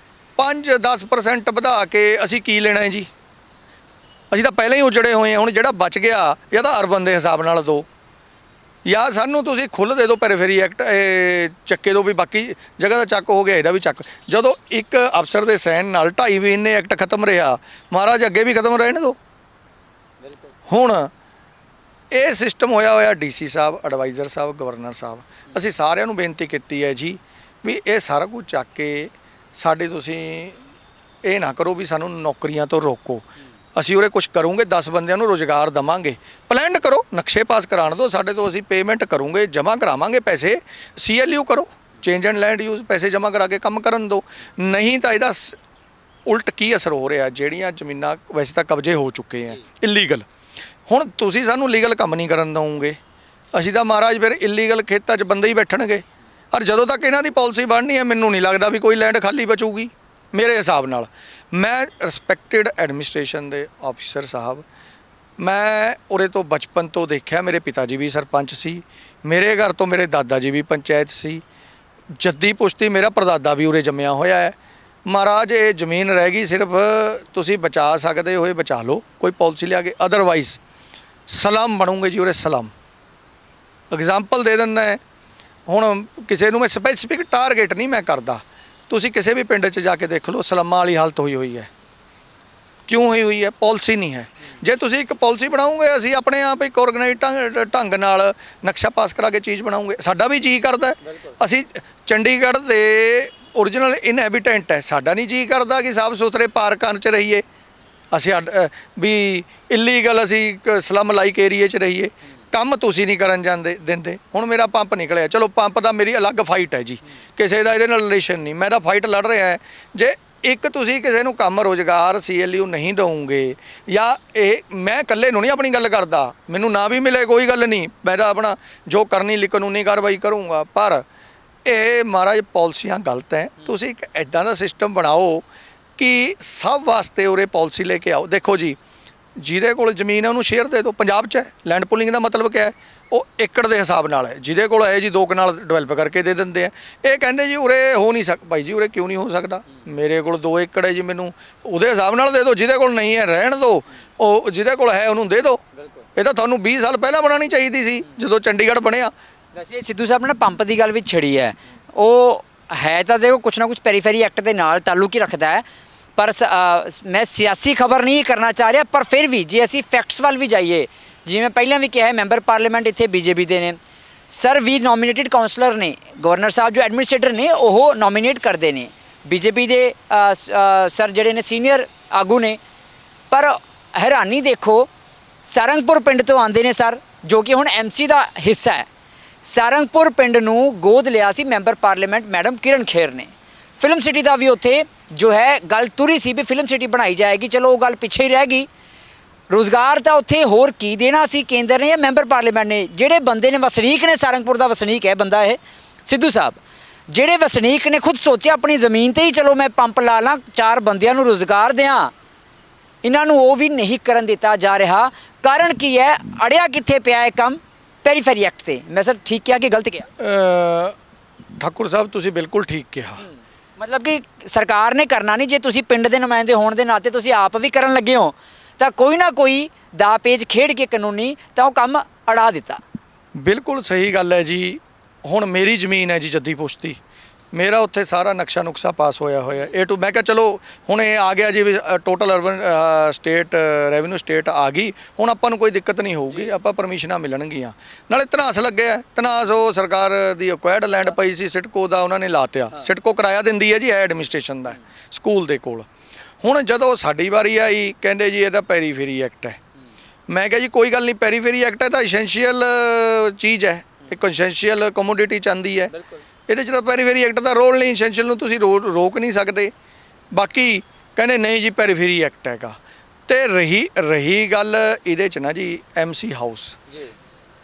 5-10% ਵਧਾ ਕੇ ਅਸੀਂ ਕੀ ਲੈਣਾ ਹੈ ਜੀ। ਅਸੀਂ ਤਾਂ ਪਹਿਲਾਂ ਹੀ ਉਜੜੇ ਹੋਏ ਹਾਂ। ਹੁਣ ਜਿਹੜਾ ਬਚ ਗਿਆ ਜਾਂ ਤਾਂ ਅਰਬਨ ਦੇ ਹਿਸਾਬ ਨਾਲ ਦਿਓ, ਜਾਂ ਸਾਨੂੰ ਤੁਸੀਂ ਖੁੱਲ੍ਹ ਦੇ ਦਿਓ ਪੈਰੀਫੇਰੀ ਐਕਟ ਚੱਕੇ ਦਿਓ ਵੀ ਬਾਕੀ ਜਗ੍ਹਾ ਦਾ ਚੱਕ ਹੋ ਗਿਆ, ਇਹਦਾ ਵੀ ਚੱਕ। ਜਦੋਂ ਇੱਕ ਅਫਸਰ ਦੇ ਸਾਈਨ ਨਾਲ 2.5 ਮਹੀਨੇ ਐਕਟ ਖਤਮ ਰਿਹਾ, ਮਹਾਰਾਜ ਅੱਗੇ ਵੀ ਖਤਮ ਰਹਿਣ ਦਿਓ। ਹੁਣ ਇਹ ਸਿਸਟਮ ਹੋਇਆ ਡੀਸੀ ਸਾਹਿਬ, ਐਡਵਾਈਜ਼ਰ ਸਾਹਿਬ, ਗਵਰਨਰ ਸਾਹਿਬ, ਅਸੀਂ ਸਾਰਿਆਂ ਨੂੰ ਬੇਨਤੀ ਕੀਤੀ ਹੈ ਜੀ ਵੀ ਇਹ ਸਾਰਾ ਕੁਝ ਚੱਕ ਕੇ ਸਾਡੇ ਤੁਸੀਂ ਇਹ ਨਾ ਕਰੋ ਵੀ ਸਾਨੂੰ ਨੌਕਰੀਆਂ ਤੋਂ ਰੋਕੋ। ਅਸੀਂ ਉਰੇ ਕੁਝ ਕਰੂੰਗੇ, 10 ਬੰਦਿਆਂ ਨੂੰ ਰੁਜ਼ਗਾਰ ਦੇਵਾਂਗੇ, ਪਲਾਨ ਕਰੋ, ਨਕਸ਼ੇ ਪਾਸ ਕਰਾਉਣ ਦਿਓ ਸਾਡੇ ਤੋਂ, ਅਸੀਂ ਪੇਮੈਂਟ ਕਰੂੰਗੇ, ਜਮ੍ਹਾਂ ਕਰਾਵਾਂਗੇ ਪੈਸੇ, CLU ਕਰੋ, ਚੇਂਜ ਐਂਡ ਲੈਂਡ ਯੂਜ਼, ਪੈਸੇ ਜਮ੍ਹਾਂ ਕਰਾ ਕੇ ਕੰਮ ਕਰਨ ਦਿਓ। ਨਹੀਂ ਤਾਂ ਇਹਦਾ ਉਲਟ ਕੀ ਅਸਰ ਹੋ ਰਿਹਾ, ਜਿਹੜੀਆਂ ਜ਼ਮੀਨਾਂ ਵੈਸੇ ਤਾਂ ਕਬਜ਼ੇ ਹੋ ਚੁੱਕੇ ਆ ਇਲੀਗਲ, ਹੁਣ ਤੁਸੀਂ ਸਾਨੂੰ ਲੀਗਲ ਕੰਮ ਨਹੀਂ ਕਰਨ ਦਓਗੇ, ਅਸੀਂ ਤਾਂ ਮਹਾਰਾਜ ਫਿਰ ਇਲੀਗਲ ਖੇਤਾਂ 'ਚ ਬੰਦੇ ਹੀ ਬੈਠਣਗੇ। ਔਰ ਜਦੋਂ ਤੱਕ ਇਹਨਾਂ ਦੀ ਪਾਲਿਸੀ ਬਣਨੀ ਹੈ, ਮੈਨੂੰ ਨਹੀਂ ਲੱਗਦਾ ਵੀ ਕੋਈ ਲੈਂਡ ਖਾਲੀ ਬਚੂਗੀ ਮੇਰੇ ਹਿਸਾਬ ਨਾਲ। ਮੈਂ ਰਿਸਪੈਕਟਡ ਐਡਮਿਨਿਸਟ੍ਰੇਸ਼ਨ ਦੇ ਆਫੀਸਰ ਸਾਹਿਬ, ਮੈਂ ਉਰੇ ਤੋਂ ਬਚਪਨ ਤੋਂ ਦੇਖਿਆ, ਮੇਰੇ ਪਿਤਾ ਜੀ ਵੀ ਸਰਪੰਚ ਸੀ, ਮੇਰੇ ਘਰ ਤੋਂ ਮੇਰੇ ਦਾਦਾ ਜੀ ਵੀ ਪੰਚਾਇਤ ਸੀ, ਜੱਦੀ ਪੁਸ਼ਤੀ ਮੇਰਾ ਪੜਦਾਦਾ ਵੀ ਉਰੇ ਜੰਮਿਆ ਹੋਇਆ ਹੈ। ਮਹਾਰਾਜ ਇਹ ਜ਼ਮੀਨ ਰਹਿ ਗਈ, ਸਿਰਫ ਤੁਸੀਂ ਬਚਾ ਸਕਦੇ ਹੋਏ ਬਚਾ ਲਓ ਕੋਈ ਪਾਲਿਸੀ ਲਿਆ ਕੇ, ਅਦਰਵਾਈਜ਼ ਸਲਮ ਬਣੂਗੇ ਜੀ ਉਰੇ, ਸਲਮ। ਐਗਜ਼ਾਮਪਲ ਦੇ ਦਿੰਦਾ ਹੈ, ਹੁਣ ਕਿਸੇ ਨੂੰ ਮੈਂ ਸਪੈਸੀਫਿਕ ਟਾਰਗੇਟ ਨਹੀਂ ਮੈਂ ਕਰਦਾ, ਤੁਸੀਂ ਕਿਸੇ ਵੀ ਪਿੰਡ 'ਚ ਜਾ ਕੇ ਦੇਖ ਲਓ, ਸਲਮਾਂ ਵਾਲੀ ਹਾਲਤ ਹੋਈ ਹੈ। ਕਿਉਂ ਹੋਈ ਹੈ? ਪਾਲਿਸੀ ਨਹੀਂ ਹੈ। ਜੇ ਤੁਸੀਂ ਇੱਕ ਪਾਲਿਸੀ ਬਣਾਓਗੇ, ਅਸੀਂ ਆਪਣੇ ਆਪ ਇੱਕ ਆਰਗੇਨਾਈਜ਼ ਢੰਗ ਨਾਲ ਨਕਸ਼ਾ ਪਾਸ ਕਰਾ ਕੇ ਚੀਜ਼ ਬਣਾਉਂਗੇ। ਸਾਡਾ ਵੀ ਜੀ ਕਰਦਾ, ਅਸੀਂ ਚੰਡੀਗੜ੍ਹ ਦੇ ਓਰੀਜਨਲ ਇਨਹੈਬੀਟੈਂਟ ਹੈ, ਸਾਡਾ ਨਹੀਂ ਜੀ ਕਰਦਾ ਕਿ ਸਾਫ ਸੁਥਰੇ ਪਾਰਕਾਂ 'ਚ ਰਹੀਏ, ਅਸੀਂ ਵੀ ਇਲੀਗਲ ਅਸੀਂ ਸਲਮ ਲਾਈਕ ਏਰੀਏ 'ਚ ਰਹੀਏ। ਕੰਮ ਤੁਸੀਂ ਨਹੀਂ ਕਰਨ ਦਿੰਦੇ। ਹੁਣ ਮੇਰਾ ਪੰਪ ਨਿਕਲਿਆ, ਚਲੋ ਪੰਪ ਦਾ ਮੇਰੀ ਅਲੱਗ ਫਾਈਟ ਹੈ ਜੀ, ਕਿਸੇ ਦਾ ਇਹਦੇ ਨਾਲ ਰਿਲੇਸ਼ਨ ਨਹੀਂ, ਮੈਂ ਤਾਂ ਫਾਈਟ ਲੜ ਰਿਹਾ ਹੈ। ਜੇ ਇੱਕ ਤੁਸੀਂ ਕਿਸੇ ਨੂੰ ਕੰਮ ਰੋਜ਼ਗਾਰ CLU ਨਹੀਂ ਦਓਗੇ, ਜਾਂ ਇਹ ਮੈਂ ਇਕੱਲੇ ਨੂੰ ਨਹੀਂ ਆਪਣੀ ਗੱਲ ਕਰਦਾ, ਮੈਨੂੰ ਨਾ ਵੀ ਮਿਲੇ ਕੋਈ ਗੱਲ ਨਹੀਂ, ਮੈਂ ਤਾਂ ਆਪਣਾ ਜੋ ਕਰਨੀ ਕਾਨੂੰਨੀ ਕਾਰਵਾਈ ਕਰੂੰਗਾ, ਪਰ ਇਹ ਮਹਾਰਾਜ ਪਾਲਿਸੀਆਂ ਗਲਤ ਹੈ। ਤੁਸੀਂ ਇੱਕ ਇੱਦਾਂ ਦਾ ਸਿਸਟਮ ਬਣਾਓ ਕਿ ਸਭ ਵਾਸਤੇ ਉਰੇ ਪਾਲਿਸੀ ਲੈ ਕੇ ਆਓ। ਦੇਖੋ ਜੀ, ਜਿਹਦੇ ਕੋਲ ਜ਼ਮੀਨ ਹੈ ਉਹਨੂੰ ਸ਼ੇਅਰ ਦੇ ਦਿਓ। ਪੰਜਾਬ 'ਚ ਹੈ ਲੈਂਡ ਪੁਲਿੰਗ ਦਾ ਮਤਲਬ ਕਿਆ ਹੈ? ਉਹ ਏਕੜ ਦੇ ਹਿਸਾਬ ਨਾਲ ਹੈ, ਜਿਹਦੇ ਕੋਲ ਹੈ ਜੀ 2 ਕਨਾਲ ਡਿਵੈਲਪ ਕਰਕੇ ਦੇ ਦਿੰਦੇ ਆ। ਇਹ ਕਹਿੰਦੇ ਜੀ ਉਰੇ ਹੋ ਨਹੀਂ ਭਾਈ ਜੀ, ਉਰੇ ਕਿਉਂ ਨਹੀਂ ਹੋ ਸਕਦਾ? ਮੇਰੇ ਕੋਲ 2 ਏਕੜ ਹੈ ਜੀ, ਮੈਨੂੰ ਉਹਦੇ ਹਿਸਾਬ ਨਾਲ ਦੇ ਦਿਓ, ਜਿਹਦੇ ਕੋਲ ਨਹੀਂ ਹੈ ਰਹਿਣ ਦਿਓ, ਉਹ ਜਿਹਦੇ ਕੋਲ ਹੈ ਉਹਨੂੰ ਦੇ ਦਿਓ। ਇਹ ਤਾਂ ਤੁਹਾਨੂੰ 20 ਸਾਲ ਪਹਿਲਾਂ ਬਣਾਉਣੀ ਚਾਹੀਦੀ ਸੀ ਜਦੋਂ ਚੰਡੀਗੜ੍ਹ ਬਣਿਆ। ਵੈਸੇ ਸਿੱਧੂ ਸਾਹਿਬ ਨੇ ਪੰਪ ਦੀ ਗੱਲ ਵੀ ਛਿੜੀ ਹੈ, ਉਹ ਹੈ ਤਾਂ ਦੇਖੋ ਕੁਛ ਨਾ ਕੁਛ ਪੈਰੀਫੇਰੀ ਐਕਟ ਦੇ ਨਾਲ ਤਾਲੁਕ ਹੀ ਰੱਖਦਾ ਹੈ, ਪਰ ਮੈਂ ਸਿਆਸੀ ਖਬਰ ਨਹੀਂ ਕਰਨਾ ਚਾਹ ਰਿਹਾ, ਪਰ ਫਿਰ ਵੀ ਜੇ ਅਸੀਂ ਫੈਕਟਸ ਵੱਲ ਵੀ ਜਾਈਏ, ਜਿਵੇਂ ਪਹਿਲਾਂ ਵੀ ਕਿਹਾ ਹੈ, ਮੈਂਬਰ ਪਾਰਲੀਮੈਂਟ ਇੱਥੇ BJP ਦੇ ਨੇ ਸਰ, ਵੀ ਨੋਮੀਨੇਟਡ ਕਾਉਂਸਲਰ ਨੇ, ਗਵਰਨਰ ਸਾਹਿਬ ਜੋ ਐਡਮਿਨਿਸਟ੍ਰੇਟਰ ਨੇ ਉਹ ਨੋਮੀਨੇਟ ਕਰਦੇ ਨੇ, BJP ਦੇ ਸਰ ਜਿਹੜੇ ਨੇ ਸੀਨੀਅਰ ਆਗੂ ਨੇ। ਪਰ ਹੈਰਾਨੀ ਦੇਖੋ, ਸਾਰੰਗਪੁਰ ਪਿੰਡ ਤੋਂ ਆਉਂਦੇ ਨੇ ਸਰ, ਜੋ ਕਿ ਹੁਣ MC ਦਾ ਹਿੱਸਾ ਹੈ। ਸਾਰੰਗਪੁਰ ਪਿੰਡ ਨੂੰ ਗੋਦ ਲਿਆ ਸੀ ਮੈਂਬਰ ਪਾਰਲੀਮੈਂਟ ਮੈਡਮ ਕਿਰਨ ਖੇਰ ਨੇ। ਫਿਲਮ ਸਿਟੀ ਦਾ ਵੀ ਉੱਥੇ ਜੋ ਹੈ ਗੱਲ ਤੁਰੀ ਸੀ ਵੀ ਫਿਲਮ ਸਿਟੀ ਬਣਾਈ ਜਾਏਗੀ, ਚਲੋ ਉਹ ਗੱਲ ਪਿੱਛੇ ਹੀ ਰਹਿ ਗਈ। ਰੋਜ਼ਗਾਰ ਤਾਂ ਉੱਥੇ ਹੋਰ ਕੀ ਦੇਣਾ ਸੀ ਕੇਂਦਰ ਨੇ ਜਾਂ ਮੈਂਬਰ ਪਾਰਲੀਮੈਂਟ ਨੇ? ਜਿਹੜੇ ਬੰਦੇ ਨੇ ਵਸਨੀਕ ਨੇ, ਸਾਰੰਗਪੁਰ ਦਾ ਵਸਨੀਕ ਹੈ ਬੰਦਾ ਇਹ ਸਿੱਧੂ ਸਾਹਿਬ, ਜਿਹੜੇ ਵਸਨੀਕ ਨੇ ਖੁਦ ਸੋਚਿਆ ਆਪਣੀ ਜ਼ਮੀਨ 'ਤੇ ਹੀ ਚਲੋ ਮੈਂ ਪੰਪ ਲਾ ਲਾਂ, 4 ਬੰਦਿਆਂ ਨੂੰ ਰੋਜ਼ਗਾਰ ਦਿਆਂ, ਇਹਨਾਂ ਨੂੰ ਉਹ ਵੀ ਨਹੀਂ ਕਰਨ ਦਿੱਤਾ ਜਾ ਰਿਹਾ। ਕਾਰਨ ਕੀ ਹੈ? ਅੜਿਆ ਕਿੱਥੇ ਪਿਆ ਹੈ ਕੰਮ? ਪੈਰੀਫੇਰੀ ਐਕਟ 'ਤੇ। ਮੈਂ ਸਰ ਠੀਕ ਕਿਹਾ ਕਿ ਗਲਤ ਕਿਹਾ? ਠਾਕੁਰ ਸਾਹਿਬ ਤੁਸੀਂ ਬਿਲਕੁਲ ਠੀਕ ਕਿਹਾ। ਮਤਲਬ ਕਿ ਸਰਕਾਰ ਨੇ ਕਰਨਾ ਨਹੀਂ, ਜੇ ਤੁਸੀਂ ਪਿੰਡ ਦੇ ਨੁਮਾਇੰਦੇ ਹੋਣ ਦੇ ਨਾਤੇ ਤੁਸੀਂ ਆਪ ਵੀ ਕਰਨ ਲੱਗੇ ਹੋ ਤਾਂ ਕੋਈ ਨਾ ਕੋਈ ਦਾ ਪੇਜ ਖੇਡ ਕੇ ਕਾਨੂੰਨੀ ਤਾਂ ਉਹ ਕੰਮ ਅੜਾ ਦਿੱਤਾ। ਬਿਲਕੁਲ ਸਹੀ ਗੱਲ ਹੈ ਜੀ। ਹੁਣ ਮੇਰੀ ਜ਼ਮੀਨ ਹੈ ਜੀ ਜੱਦੀ ਪੁਸ਼ਤੀ, ਮੇਰਾ ਉੱਥੇ ਸਾਰਾ ਨਕਸ਼ਾ ਨੁਕਸ਼ਾ ਪਾਸ ਹੋਇਆ A to, ਮੈਂ ਕਿਹਾ ਚਲੋ ਹੁਣ ਇਹ ਆ ਗਿਆ ਜੀ ਵੀ total urban state revenue state ਆ ਗਈ, ਹੁਣ ਆਪਾਂ ਨੂੰ ਕੋਈ ਦਿੱਕਤ ਨਹੀਂ ਹੋਊਗੀ, ਆਪਾਂ ਪਰਮਿਸ਼ਨਾਂ ਮਿਲਣਗੀਆਂ। ਨਾਲੇ ਧਨਾਸ ਲੱਗਿਆ, ਧਨਾਸ ਉਹ ਸਰਕਾਰ ਦੀ ਅਕਵਾਇਰਡ ਲੈਂਡ ਪਈ ਸੀ ਸਿਟਕੋ ਦਾ, ਉਹਨਾਂ ਨੇ ਲਾਤਿਆ। ਸਿਟਕੋ ਕਿਰਾਇਆ ਦਿੰਦੀ ਹੈ ਜੀ ਐਡਮਿਨਿਸਟ੍ਰੇਸ਼ਨ ਦਾ ਸਕੂਲ ਦੇ ਕੋਲ। ਹੁਣ ਜਦੋਂ ਸਾਡੀ ਵਾਰੀ ਆਈ ਕਹਿੰਦੇ ਜੀ ਇਹਦਾ ਪੈਰੀਫੇਰੀ ਐਕਟ ਹੈ। ਮੈਂ ਕਿਹਾ ਜੀ ਕੋਈ ਗੱਲ ਨਹੀਂ, ਪੈਰੀਫੇਰੀ ਐਕਟ ਹੈ ਤਾਂ ਐਸੈਂਸ਼ੀਅਲ ਚੀਜ਼ ਹੈ, ਇੱਕ ਐਸੈਂਸ਼ੀਅਲ ਕਮੋਡਿਟੀ ਚਾਹੁੰਦੀ ਹੈ, ਇਹਦੇ 'ਚ ਤਾਂ ਪੈਰੀਫੇਰੀ ਐਕਟ ਦਾ ਰੋਲ ਨਹੀਂ, ਐਸੈਂਸ਼ੀਅਲ ਨੂੰ ਤੁਸੀਂ ਰੋਕ ਨਹੀਂ ਸਕਦੇ। ਬਾਕੀ ਕਹਿੰਦੇ ਨਹੀਂ ਜੀ ਪੈਰੀਫੇਰੀ ਐਕਟ ਹੈਗਾ। ਤੇ ਰਹੀ ਗੱਲ ਇਹਦੇ 'ਚ ਨਾ ਜੀ MC ਹਾਊਸ,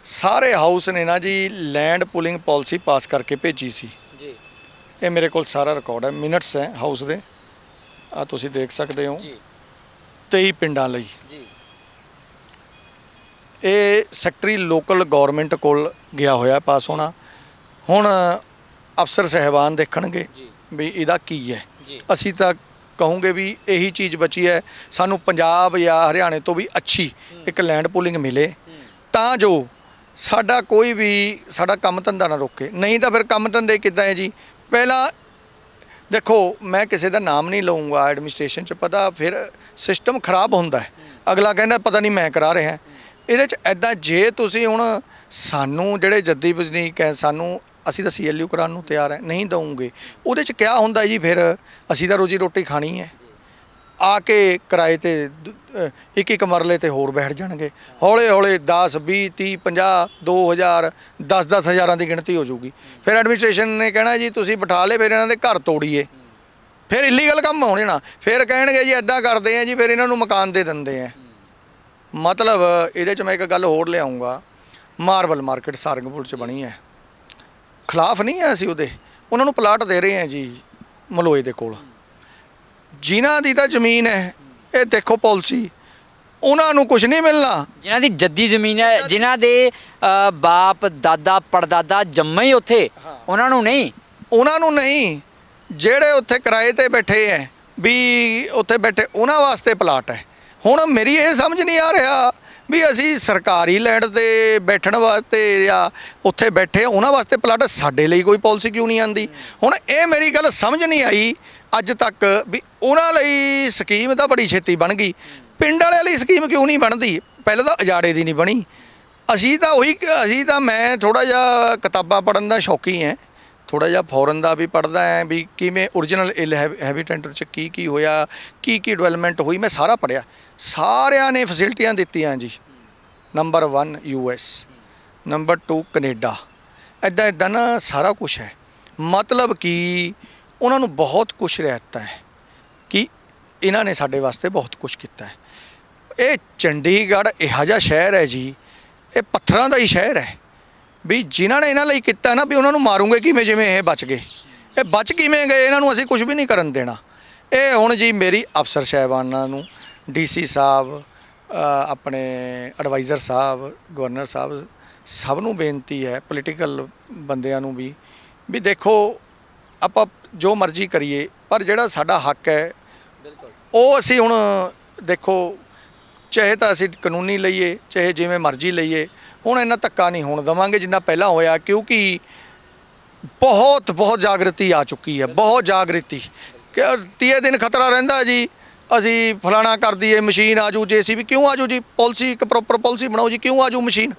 ਸਾਰੇ ਹਾਊਸ ਨੇ ਨਾ ਜੀ ਲੈਂਡ ਪੂਲਿੰਗ ਪਾਲਿਸੀ ਪਾਸ ਕਰਕੇ ਭੇਜੀ ਸੀ ਜੀ ਇਹ ਮੇਰੇ ਕੋਲ ਸਾਰਾ ਰਿਕਾਰਡ ਹੈ ਮਿੰਟਸ ਹੈ ਹਾਊਸ ਦੇ ਆ ਤੁਸੀਂ ਦੇਖ ਸਕਦੇ ਹੋ ਜੀ 23 ਪਿੰਡਾਂ ਲਈ ਜੀ ਇਹ ਸੈਕਟਰੀ ਲੋਕਲ ਗਵਰਨਮੈਂਟ ਕੋਲ ਗਿਆ ਹੋਇਆ ਪਾਸ ਹੋਣਾ ਹੁਣ ਅਫਸਰ ਸਹਿਬਾਨ ਦੇਖਣਗੇ ਜੀ ਵੀ ਇਹਦਾ ਕੀ ਹੈ ਜੀ ਅਸੀਂ ਤਾਂ ਕਹੂੰਗੇ ਵੀ ਇਹੀ ਚੀਜ਼ ਬਚੀ ਹੈ ਸਾਨੂੰ ਪੰਜਾਬ ਜਾਂ ਹਰਿਆਣੇ ਤੋਂ ਵੀ ਅੱਛੀ ਇੱਕ ਲੈਂਡ ਪੂਲਿੰਗ ਮਿਲੇ ਤਾਂ ਜੋ ਸਾਡਾ ਕੋਈ ਵੀ ਸਾਡਾ ਕੰਮ ਧੰਦਾ ਨਾ ਰੋਕੇ ਨਹੀਂ ਤਾਂ ਫਿਰ ਕੰਮ ਧੰਦੇ ਕਿੱਦਾਂ ਹੈ ਜੀ ਪਹਿਲਾਂ ਦੇਖੋ ਮੈਂ ਕਿਸੇ ਦਾ ਨਾਮ ਨਹੀਂ ਲਵਾਂਗਾ ਐਡਮਿਨਿਸਟ੍ਰੇਸ਼ਨ 'ਚ ਪਤਾ ਫਿਰ ਸਿਸਟਮ ਖਰਾਬ ਹੁੰਦਾ ਹੈ ਅਗਲਾ ਕਹਿੰਦਾ ਪਤਾ ਨਹੀਂ ਮੈਂ ਕਰਾ ਰਿਹਾ ਇਹਦੇ 'ਚ ਐਦਾਂ ਜੇ ਤੁਸੀਂ ਹੁਣ ਸਾਨੂੰ ਜਿਹੜੇ ਜੱਦੀ ਵਜਨੀਕ ਹੈ ਸਾਨੂੰ ਅਸੀਂ ਤਾਂ CLU ਕਰਾਉਣ ਨੂੰ ਤਿਆਰ ਹੈ ਨਹੀਂ ਦਊਂਗੇ ਉਹਦੇ 'ਚ ਕਿਆ ਹੁੰਦਾ ਜੀ ਫਿਰ ਅਸੀਂ ਤਾਂ ਰੋਜੀ ਰੋਟੀ ਖਾਣੀ ਹੈ ਆ ਕੇ ਕਿਰਾਏ ਤੇ ਇੱਕ ਇੱਕ ਮਰਲੇ ਤੇ ਹੋਰ ਬੈਠ ਜਾਣਗੇ ਹੌਲੇ ਹੌਲੇ 10 20 30 50 2000 10 ਹਜ਼ਾਰਾਂ ਦੀ ਗਿਣਤੀ ਹੋ ਜਾਊਗੀ ਫਿਰ ਐਡਮਿਨਿਸਟ੍ਰੇਸ਼ਨ ਨੇ ਕਹਿਣਾ ਜੀ ਤੁਸੀਂ ਬਿਠਾ ਲਏ ਫਿਰ ਇਹਨਾਂ ਦੇ ਘਰ ਤੋੜੀਏ ਫਿਰ ਇਲੀਗਲ ਕੰਮ ਹੋ ਜਾਣਾ ਫਿਰ ਕਹਿਣਗੇ ਜੀ ਐਦਾਂ ਕਰਦੇ ਆ ਜੀ ਫਿਰ ਇਹਨਾਂ ਨੂੰ ਮਕਾਨ ਦੇ ਦਿੰਦੇ ਆ ਮਤਲਬ ਇਹਦੇ 'ਚ ਮੈਂ ਇੱਕ ਗੱਲ ਹੋਰ ਲਿਆਉਂਗਾ ਮਾਰਬਲ ਮਾਰਕੀਟ ਸਾਰੰਗਪੁਰ 'ਚ ਬਣੀ ਹੈ ਖਿਲਾਫ ਨਹੀਂ ਹੈ ਅਸੀਂ ਉਹਦੇ ਉਹਨਾਂ ਨੂੰ ਪਲਾਟ ਦੇ ਰਹੇ ਹਾਂ ਜੀ ਮਲੋਏ ਦੇ ਕੋਲ ਜਿਨ੍ਹਾਂ ਦੀ ਤਾਂ ਜ਼ਮੀਨ ਹੈ ਇਹ ਦੇਖੋ ਪਾਲਿਸੀ ਉਹਨਾਂ ਨੂੰ ਕੁਝ ਨਹੀਂ ਮਿਲਣਾ ਜਿਨ੍ਹਾਂ ਦੀ ਜੱਦੀ ਜ਼ਮੀਨ ਹੈ ਜਿਨ੍ਹਾਂ ਦੇ ਬਾਪ ਦਾਦਾ ਪੜਦਾਦਾ ਜੰਮੇ ਹੀ ਉੱਥੇ ਉਹਨਾਂ ਨੂੰ ਨਹੀਂ ਜਿਹੜੇ ਉੱਥੇ ਕਿਰਾਏ ਤੇ ਬੈਠੇ ਹੈ ਵੀ ਉੱਥੇ ਬੈਠੇ ਉਹਨਾਂ ਵਾਸਤੇ ਪਲਾਟ ਹੈ ਹੁਣ ਮੇਰੀ ਇਹ ਸਮਝ ਨਹੀਂ ਆ ਰਿਹਾ ਵੀ ਅਸੀਂ ਸਰਕਾਰੀ ਲੈਂਡ ਤੇ ਬੈਠਣ ਵਾਸਤੇ ਜਾਂ ਉੱਥੇ ਬੈਠੇ ਉਹਨਾਂ ਵਾਸਤੇ ਪਲਾਟ ਸਾਡੇ ਲਈ ਕੋਈ ਪਾਲਿਸੀ ਕਿਉਂ ਨਹੀਂ ਆਂਦੀ ਹੁਣ ਇਹ ਮੇਰੀ ਗੱਲ ਸਮਝ ਨਹੀਂ ਆਈ ਅੱਜ ਤੱਕ ਵੀ ਉਹਨਾਂ ਲਈ ਸਕੀਮ ਤਾਂ ਬੜੀ ਛੇਤੀ ਬਣ ਗਈ ਪਿੰਡ ਵਾਲਿਆਂ ਲਈ ਸਕੀਮ ਕਿਉਂ ਨਹੀਂ ਬਣਦੀ ਪਹਿਲਾਂ ਤਾਂ ਅਜਾੜੇ ਦੀ ਨਹੀਂ ਬਣੀ ਅਸੀਂ ਤਾਂ ਮੈਂ ਥੋੜਾ ਜਿਹਾ ਕਿਤਾਬਾਂ ਪੜ੍ਹਨ ਦਾ ਸ਼ੌਕੀ ਹੈ ਥੋੜਾ ਜਿਹਾ ਫੋਰਨ ਦਾ ਵੀ ਪੜ੍ਹਦਾ ਹੈ ਵੀ ਕਿਵੇਂ ਓਰੀਜਨਲ ਹੈਬੀਟੈਂਟ 'ਚ ਕੀ ਹੋਇਆ ਕੀ ਡਿਵੈਲਪਮੈਂਟ ਹੋਈ ਮੈਂ ਸਾਰਾ ਪੜ੍ਹਿਆ ਸਾਰਿਆਂ ਨੇ ਫੈਸਿਲਿਟੀਆਂ ਦਿੱਤੀਆਂ ਜੀ ਨੰਬਰ 1 US ਨੰਬਰ 2 ਕੈਨੇਡਾ ਇੱਦਾਂ ਨਾ ਸਾਰਾ ਕੁਝ ਹੈ ਮਤਲਬ ਕਿ ਉਹਨਾਂ ਨੂੰ ਬਹੁਤ ਕੁਝ ਰਹਿਤਾ ਹੈ ਕਿ ਇਹਨਾਂ ਨੇ ਸਾਡੇ ਵਾਸਤੇ ਬਹੁਤ ਕੁਝ ਕੀਤਾ ਹੈ ਇਹ ਚੰਡੀਗੜ੍ਹ ਇਹੋ ਜਿਹਾ ਸ਼ਹਿਰ ਹੈ ਜੀ ਇਹ ਪੱਥਰਾਂ ਦਾ ਹੀ ਸ਼ਹਿਰ ਹੈ ਵੀ ਜਿਨ੍ਹਾਂ ਨੇ ਇਹਨਾਂ ਲਈ ਕੀਤਾ ਨਾ ਵੀ ਉਹਨਾਂ ਨੂੰ ਮਾਰੂਗੇ ਕਿਵੇਂ ਜਿਵੇਂ ਇਹ ਬਚ ਗਏ ਇਹ ਬਚ ਕਿਵੇਂ ਗਏ ਇਹਨਾਂ ਨੂੰ ਅਸੀਂ ਕੁਝ ਵੀ ਨਹੀਂ ਕਰਨ ਦੇਣਾ ਇਹ ਹੁਣ ਜੀ ਮੇਰੀ ਅਫਸਰ ਸਾਹਿਬਾਨਾਂ ਨੂੰ DC ਸਾਹਿਬ ਆਪਣੇ ਐਡਵਾਈਜ਼ਰ ਸਾਹਿਬ ਗਵਰਨਰ ਸਾਹਿਬ ਸਭ ਨੂੰ ਬੇਨਤੀ ਹੈ ਪੋਲੀਟੀਕਲ ਬੰਦਿਆਂ ਨੂੰ ਵੀ ਦੇਖੋ ਆਪਾਂ ਜੋ ਮਰਜ਼ੀ ਕਰੀਏ ਪਰ ਜਿਹੜਾ ਸਾਡਾ ਹੱਕ ਹੈ ਉਹ ਅਸੀਂ ਹੁਣ ਦੇਖੋ ਚਾਹੇ ਤਾਂ ਅਸੀਂ ਕਾਨੂੰਨੀ ਲਈਏ ਚਾਹੇ ਜਿਵੇਂ ਮਰਜ਼ੀ ਲਈਏ ਹੁਣ ਇੰਨਾ ਧੱਕਾ ਨਹੀਂ ਹੋਣ ਦੇਵਾਂਗੇ ਜਿੰਨਾ ਪਹਿਲਾਂ ਹੋਇਆ ਕਿਉਂਕਿ ਬਹੁਤ ਜਾਗਰਤੀ ਆ ਚੁੱਕੀ ਹੈ ਬਹੁਤ ਜਾਗਰਤੀ ਕਿ 30 ਦਿਨ ਖਤਰਾ ਰਹਿੰਦਾ ਜੀ ਅਸੀਂ ਫਲਾਣਾ ਕਰ ਦਈਏ ਮਸ਼ੀਨ ਆਜੂ JCB ਕਿਉਂ ਆਜੂ ਜੀ ਪਾਲਿਸੀ ਇੱਕ ਪ੍ਰੋਪਰ ਪਾਲਿਸੀ ਬਣਾਓ ਜੀ ਕਿਉਂ ਆਜੂ ਮਸ਼ੀਨ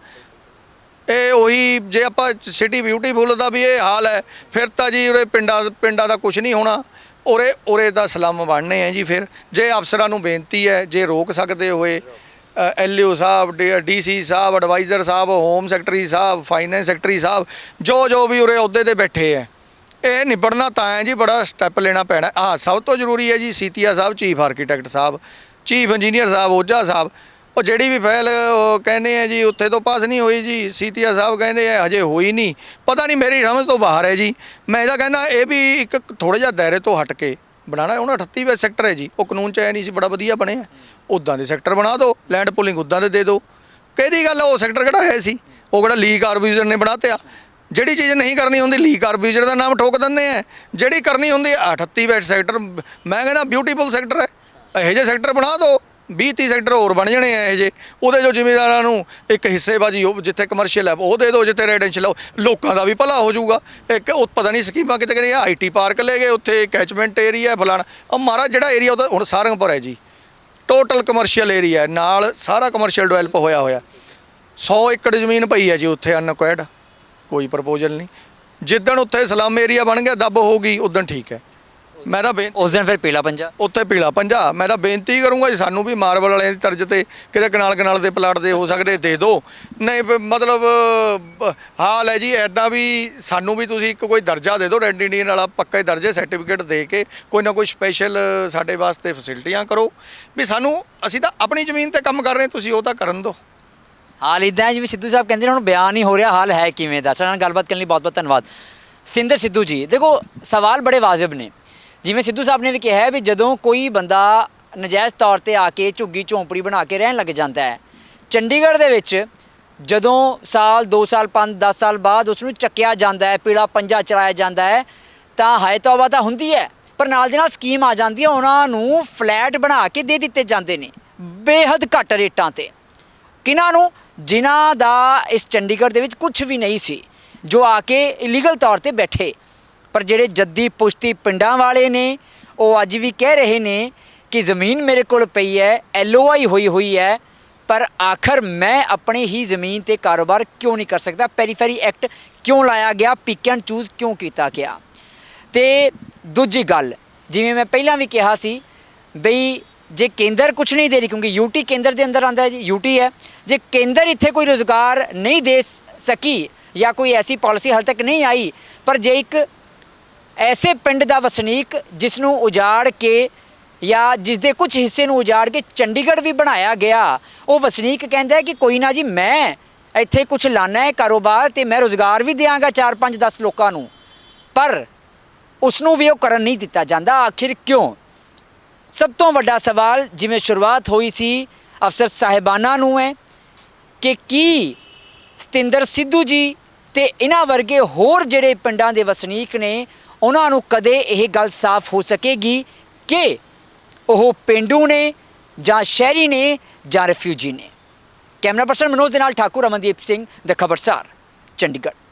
ਇਹ ਉਹੀ ਜੇ ਆਪਾਂ ਸਿਟੀ ਬਿਊਟੀਫੁਲ ਦਾ ਵੀ ਇਹ ਹਾਲ ਹੈ ਫਿਰ ਤਾਂ ਜੀ ਉਰੇ ਪਿੰਡਾਂ ਦਾ ਕੁਝ ਨਹੀਂ ਹੋਣਾ ਉਰੇ ਦਾ ਸਲਮ ਬਣਨੇ ਹੈ ਜੀ ਫਿਰ ਜੇ ਅਫਸਰਾਂ ਨੂੰ ਬੇਨਤੀ ਹੈ ਜੇ ਰੋਕ ਸਕਦੇ ਹੋਏ LO ਸਾਹਿਬ DC ਸਾਹਿਬ ਐਡਵਾਈਜ਼ਰ ਸਾਹਿਬ ਹੋਮ ਸੈਕਟਰੀ ਸਾਹਿਬ ਫਾਈਨੈਂਸ ਸੈਕਟਰੀ ਸਾਹਿਬ ਜੋ ਵੀ ਉਰੇ ਅਹੁਦੇ 'ਤੇ ਬੈਠੇ ਹੈ ਇਹ ਨਿਬੜਨਾ ਤਾਂ ਹੈ ਜੀ ਬੜਾ ਸਟੈਪ ਲੈਣਾ ਪੈਣਾ ਸਭ ਤੋਂ ਜ਼ਰੂਰੀ ਹੈ ਜੀ ਸੀਤੀਆ ਸਾਹਿਬ ਚੀਫ ਆਰਕੀਟੈਕਟ ਸਾਹਿਬ ਚੀਫ ਇੰਜੀਨੀਅਰ ਸਾਹਿਬ ਓਝਾ ਸਾਹਿਬ ਉਹ ਜਿਹੜੀ ਵੀ ਫਾਈਲ ਉਹ ਕਹਿੰਦੇ ਆ ਜੀ ਉੱਥੇ ਤੋਂ ਪਾਸ ਨਹੀਂ ਹੋਈ ਜੀ ਸੀਤੀਆ ਸਾਹਿਬ ਕਹਿੰਦੇ ਆ ਹਜੇ ਹੋਈ ਨਹੀਂ ਪਤਾ ਨਹੀਂ ਮੇਰੀ ਸਮਝ ਤੋਂ ਬਾਹਰ ਹੈ ਜੀ ਮੈਂ ਇਹਦਾ ਕਹਿੰਦਾ ਇਹ ਵੀ ਇੱਕ ਥੋੜ੍ਹਾ ਜਿਹਾ ਦਾਇਰੇ ਤੋਂ ਹਟ ਕੇ ਬਣਾਉਣਾ ਹੁਣ 38ਵਾਂ ਸੈਕਟਰ ਹੈ ਜੀ ਉਹ ਕਾਨੂੰਨ 'ਚ ਨਹੀਂ ਸੀ ਬੜਾ ਵਧੀਆ ਬਣਿਆ ਉੱਦਾਂ ਦੇ ਸੈਕਟਰ ਬਣਾ ਦਿਓ ਲੈਂਡ ਪੂਲਿੰਗ ਉੱਦਾਂ ਦੇ ਦਿਓ ਕਿਹਦੀ ਗੱਲ ਉਹ ਸੈਕਟਰ ਕਿਹੜਾ ਹੈ ਸੀ ਉਹ ਕਿਹੜਾ ਲੀਕ ਆਰਬਿਟਰ ਨੇ ਬਣਾਤਿਆ ਜਿਹੜੀ ਚੀਜ਼ ਨਹੀਂ ਕਰਨੀ ਹੁੰਦੀ ਲੀਕ ਆਰਬਿਟਰ ਦਾ ਨਾਮ ਠੋਕ ਦਿੰਦੇ ਆ ਜਿਹੜੀ ਕਰਨੀ ਹੁੰਦੀ 38ਵਾਂ ਸੈਕਟਰ ਮੈਂ ਕਹਿੰਦਾ ਬਿਊਟੀਫੁਲ ਸੈਕਟਰ ਹੈ ਇਹੋ ਜਿਹੇ ਸੈਕਟਰ ਬਣਾ ਦਿਓ 20-30 ਸੈਕਟਰ ਹੋਰ ਬਣ ਜਾਣੇ ਆ ਇਹ ਜੇ ਉਹਦੇ ਜੋ ਜ਼ਿਮੀਂਦਾਰਾਂ ਨੂੰ ਇੱਕ ਹਿੱਸੇਬਾਜੀ ਜਿੱਥੇ ਕਮਰਸ਼ੀਅਲ ਹੈ ਉਹ ਦੇ ਦਿਓ ਜਿੱਥੇ ਰੈਜ਼ੀਡੈਂਸ਼ੀਅਲ ਲੋਕਾਂ ਦਾ ਵੀ ਭਲਾ ਹੋ ਜਾਊਗਾ ਇੱਕ ਉਹ ਪਤਾ ਨਹੀਂ ਸਕੀਮਾਂ ਕਿਤੇ ਕਰੇ IT ਪਾਰਕ ਲੈ ਗਏ ਉੱਥੇ ਕੈਚਮੈਂਟ ਏਰੀਆ ਫਲਾਣਾ ਉਹ ਮਹਾਰਾਜ ਜਿਹੜਾ ਏਰੀਆ ਉਹਦਾ ਹੁਣ ਸਾਰੰਗਪੁਰ ਹੈ ਜੀ ਟੋਟਲ ਕਮਰਸ਼ੀਅਲ ਏਰੀਆ ਨਾਲ ਸਾਰਾ ਕਮਰਸ਼ੀਅਲ ਡਿਵੈਲਪ ਹੋਇਆ 100 ਏਕੜ ਜ਼ਮੀਨ ਪਈ ਹੈ ਜੀ ਉੱਥੇ ਅਨਕੁਆਇਰਡ ਕੋਈ ਪ੍ਰਪੋਜ਼ਲ ਨਹੀਂ ਜਿੱਦਣ ਉੱਥੇ ਸਲਮ ਏਰੀਆ ਬਣ ਗਿਆ ਦੱਬ ਹੋ ਗਈ ਉਦੋਂ ਠੀਕ ਹੈ ਮੈਂ ਤਾਂ ਉਸ ਦਿਨ ਫਿਰ ਪੀਲਾ ਪੰਜਾ ਉੱਥੇ ਪੀਲਾ ਪੰਜਾ ਮੈਂ ਤਾਂ ਬੇਨਤੀ ਕਰੂੰਗਾ ਜੀ ਸਾਨੂੰ ਵੀ ਮਾਰਬਲ ਵਾਲਿਆਂ ਦੀ ਤਰਜ਼ ਤੇ ਕਿਤੇ ਕਨਾਲ ਦੇ ਪਲਾਟ ਦੇ ਹੋ ਸਕਦੇ ਦੇ ਦਿਓ ਨਹੀਂ ਮਤਲਬ ਹਾਲ ਹੈ ਜੀ ਐਦਾਂ ਵੀ ਸਾਨੂੰ ਵੀ ਤੁਸੀਂ ਇੱਕ ਕੋਈ ਦਰਜਾ ਦੇ ਦਿਓ ਰੈਡ ਇੰਡੀਅਨ ਵਾਲਾ ਪੱਕੇ ਦਰਜੇ ਸਰਟੀਫਿਕੇਟ ਦੇ ਕੇ ਕੋਈ ਨਾ ਕੋਈ ਸਪੈਸ਼ਲ ਸਾਡੇ ਵਾਸਤੇ ਫੈਸਿਲਿਟੀਆਂ ਕਰੋ ਵੀ ਸਾਨੂੰ ਅਸੀਂ ਤਾਂ ਆਪਣੀ ਜ਼ਮੀਨ ਤੇ ਕੰਮ ਕਰ ਰਹੇ ਤੁਸੀਂ ਉਹ ਤਾਂ ਕਰਨ ਦਿਓ ਹਾਲ ਇੱਦਾਂ ਹੈ ਜਿਵੇਂ ਸਿੱਧੂ ਸਾਹਿਬ ਕਹਿੰਦੇ ਨੇ ਹੁਣ ਬਿਆਨ ਨਹੀਂ ਹੋ ਰਿਹਾ ਹਾਲ ਹੈ ਕਿਵੇਂ ਦਾ। ਸਾਡੇ ਨਾਲ ਗੱਲਬਾਤ ਕਰਨ ਲਈ ਬਹੁਤ ਬਹੁਤ ਧੰਨਵਾਦ। ਸਤਿੰਦਰ ਸਿੱਧੂ ਜੀ, ਦੇਖੋ ਸਵਾਲ ਬੜੇ ਵਾਜਬ ਨੇ। ਜਿਵੇਂ ਸਿੱਧੂ ਸਾਹਿਬ ਨੇ ਵੀ ਕਿਹਾ ਹੈ ਵੀ ਜਦੋਂ ਕੋਈ ਬੰਦਾ ਨਜਾਇਜ਼ ਤੌਰ ਤੇ ਆ ਕੇ ਝੁੱਗੀ ਝੌਂਪੜੀ ਬਣਾ ਕੇ ਰਹਿਣ ਲੱਗ ਜਾਂਦਾ ਹੈ, ਚੰਡੀਗੜ੍ਹ ਦੇ ਵਿੱਚ ਜਦੋਂ ਸਾਲ 2 ਸਾਲ 5 10 ਸਾਲ ਬਾਅਦ ਉਸ ਨੂੰ ਚੱਕਿਆ ਜਾਂਦਾ ਹੈ, ਪੀਲਾ ਪੰਜਾ ਚਲਾਇਆ ਜਾਂਦਾ ਹੈ, ਤਾਂ ਹਾਏ ਤੌਬਾ ਤਾਂ ਹੁੰਦੀ ਹੈ, ਪਰ ਨਾਲ ਦੀ ਨਾਲ ਸਕੀਮ ਆ ਜਾਂਦੀ ਹੈ, ਉਹਨਾਂ ਨੂੰ ਫਲੈਟ ਬਣਾ ਕੇ ਦੇ ਦਿੱਤੇ ਜਾਂਦੇ ਨੇ ਬੇਹੱਦ ਘੱਟ ਰੇਟਾਂ ਤੇ। ਕਿਹਨਾਂ ਨੂੰ? ਜਿਨ੍ਹਾਂ ਦਾ ਇਸ ਚੰਡੀਗੜ੍ਹ ਦੇ ਵਿੱਚ ਕੁਝ ਵੀ ਨਹੀਂ ਸੀ, ਜੋ ਆ ਕੇ ਇਲੀਗਲ ਤੌਰ ਤੇ ਬੈਠੇ। ਪਰ ਜਿਹੜੇ ਜੱਦੀ ਪੁਸ਼ਤੀ ਪਿੰਡਾਂ ਵਾਲੇ ਨੇ ਉਹ ਅੱਜ ਵੀ ਕਹਿ ਰਹੇ ਨੇ ਕਿ ਜ਼ਮੀਨ ਮੇਰੇ ਕੋਲ ਪਈ ਹੈ, LOI ਹੋਈ ਹੈ, ਪਰ ਆਖਰ ਮੈਂ ਆਪਣੀ ਹੀ ਜ਼ਮੀਨ ਤੇ ਕਾਰੋਬਾਰ ਕਿਉਂ ਨਹੀਂ ਕਰ ਸਕਦਾ? ਪੈਰੀਫੈਰੀ ਐਕਟ ਕਿਉਂ ਲਾਇਆ ਗਿਆ? ਪਿਕ ਐਂਡ ਚੂਜ਼ ਕਿਉਂ ਕੀਤਾ ਗਿਆ? ਤੇ ਦੂਜੀ ਗੱਲ, ਜਿਵੇਂ ਮੈਂ ਪਹਿਲਾਂ ਵੀ ਕਿਹਾ ਸੀ ਬਈ ਜੇ ਕੇਂਦਰ ਕੁਛ ਨਹੀਂ ਦੇ ਰਹੀ, ਕਿਉਂਕਿ UT ਕੇਂਦਰ ਦੇ ਅੰਦਰ ਆਉਂਦਾ ਹੈ ਜੀ, UT ਹੈ, ਜੇ ਕੇਂਦਰ ਇੱਥੇ ਕੋਈ ਰੁਜ਼ਗਾਰ ਨਹੀਂ ਦੇ ਸਕੀ ਜਾਂ ਕੋਈ ਐਸੀ ਪਾਲਿਸੀ ਹਾਲੇ ਤੱਕ ਨਹੀਂ ਆਈ, ਪਰ ਜੇ ਇੱਕ ਐਸੇ ਪਿੰਡ ਦਾ ਵਸਨੀਕ ਜਿਸ ਨੂੰ ਉਜਾੜ ਕੇ ਜਾਂ ਜਿਸ ਦੇ ਕੁਝ ਹਿੱਸੇ ਨੂੰ ਉਜਾੜ ਕੇ ਚੰਡੀਗੜ੍ਹ ਵੀ ਬਣਾਇਆ ਗਿਆ, ਉਹ ਵਸਨੀਕ ਕਹਿੰਦਾ ਹੈ ਕਿ ਕੋਈ ਨਾ ਜੀ, ਮੈਂ ਇੱਥੇ ਕੁਝ ਲਾਣਾ ਹੈ ਕਾਰੋਬਾਰ ਤੇ ਮੈਂ ਰੁਜ਼ਗਾਰ ਵੀ ਦਿਆਂਗਾ 4 5 10 ਲੋਕਾਂ ਨੂੰ, ਪਰ ਉਸ ਨੂੰ ਵੀ ਉਹ ਕਰਨ ਨਹੀਂ ਦਿੱਤਾ ਜਾਂਦਾ। ਆਖਿਰ ਕਿਉਂ? ਸਭ ਤੋਂ ਵੱਡਾ ਸਵਾਲ, ਜਿਵੇਂ ਸ਼ੁਰੂਆਤ ਹੋਈ ਸੀ ਅਫਸਰ ਸਾਹਿਬਾਨਾਂ ਨੂੰ, ਹੈ ਕਿ ਕੀ ਸਤਿੰਦਰ ਸਿੱਧੂ ਜੀ ਤੇ ਇਹਨਾਂ ਵਰਗੇ ਹੋਰ ਜਿਹੜੇ ਪਿੰਡਾਂ ਦੇ ਵਸਨੀਕ ਨੇ ਉਹਨਾਂ ਨੂੰ ਕਦੇ ਇਹ ਗੱਲ ਸਾਫ਼ ਹੋ ਸਕੇਗੀ ਕਿ ਉਹ ਪੇਂਡੂ ਨੇ ਜਾਂ ਸ਼ਹਿਰੀ ਨੇ ਜਾਂ ਰਿਫਿਊਜੀ ਨੇ? ਕੈਮਰਾ ਪਰਸਨ ਮਨੋਜ ਦੇ ਨਾਲ ਠਾਕੁਰ, ਅਮਨਦੀਪ ਸਿੰਘ, ਦ ਖਬਰਸਾਰ, ਚੰਡੀਗੜ੍ਹ।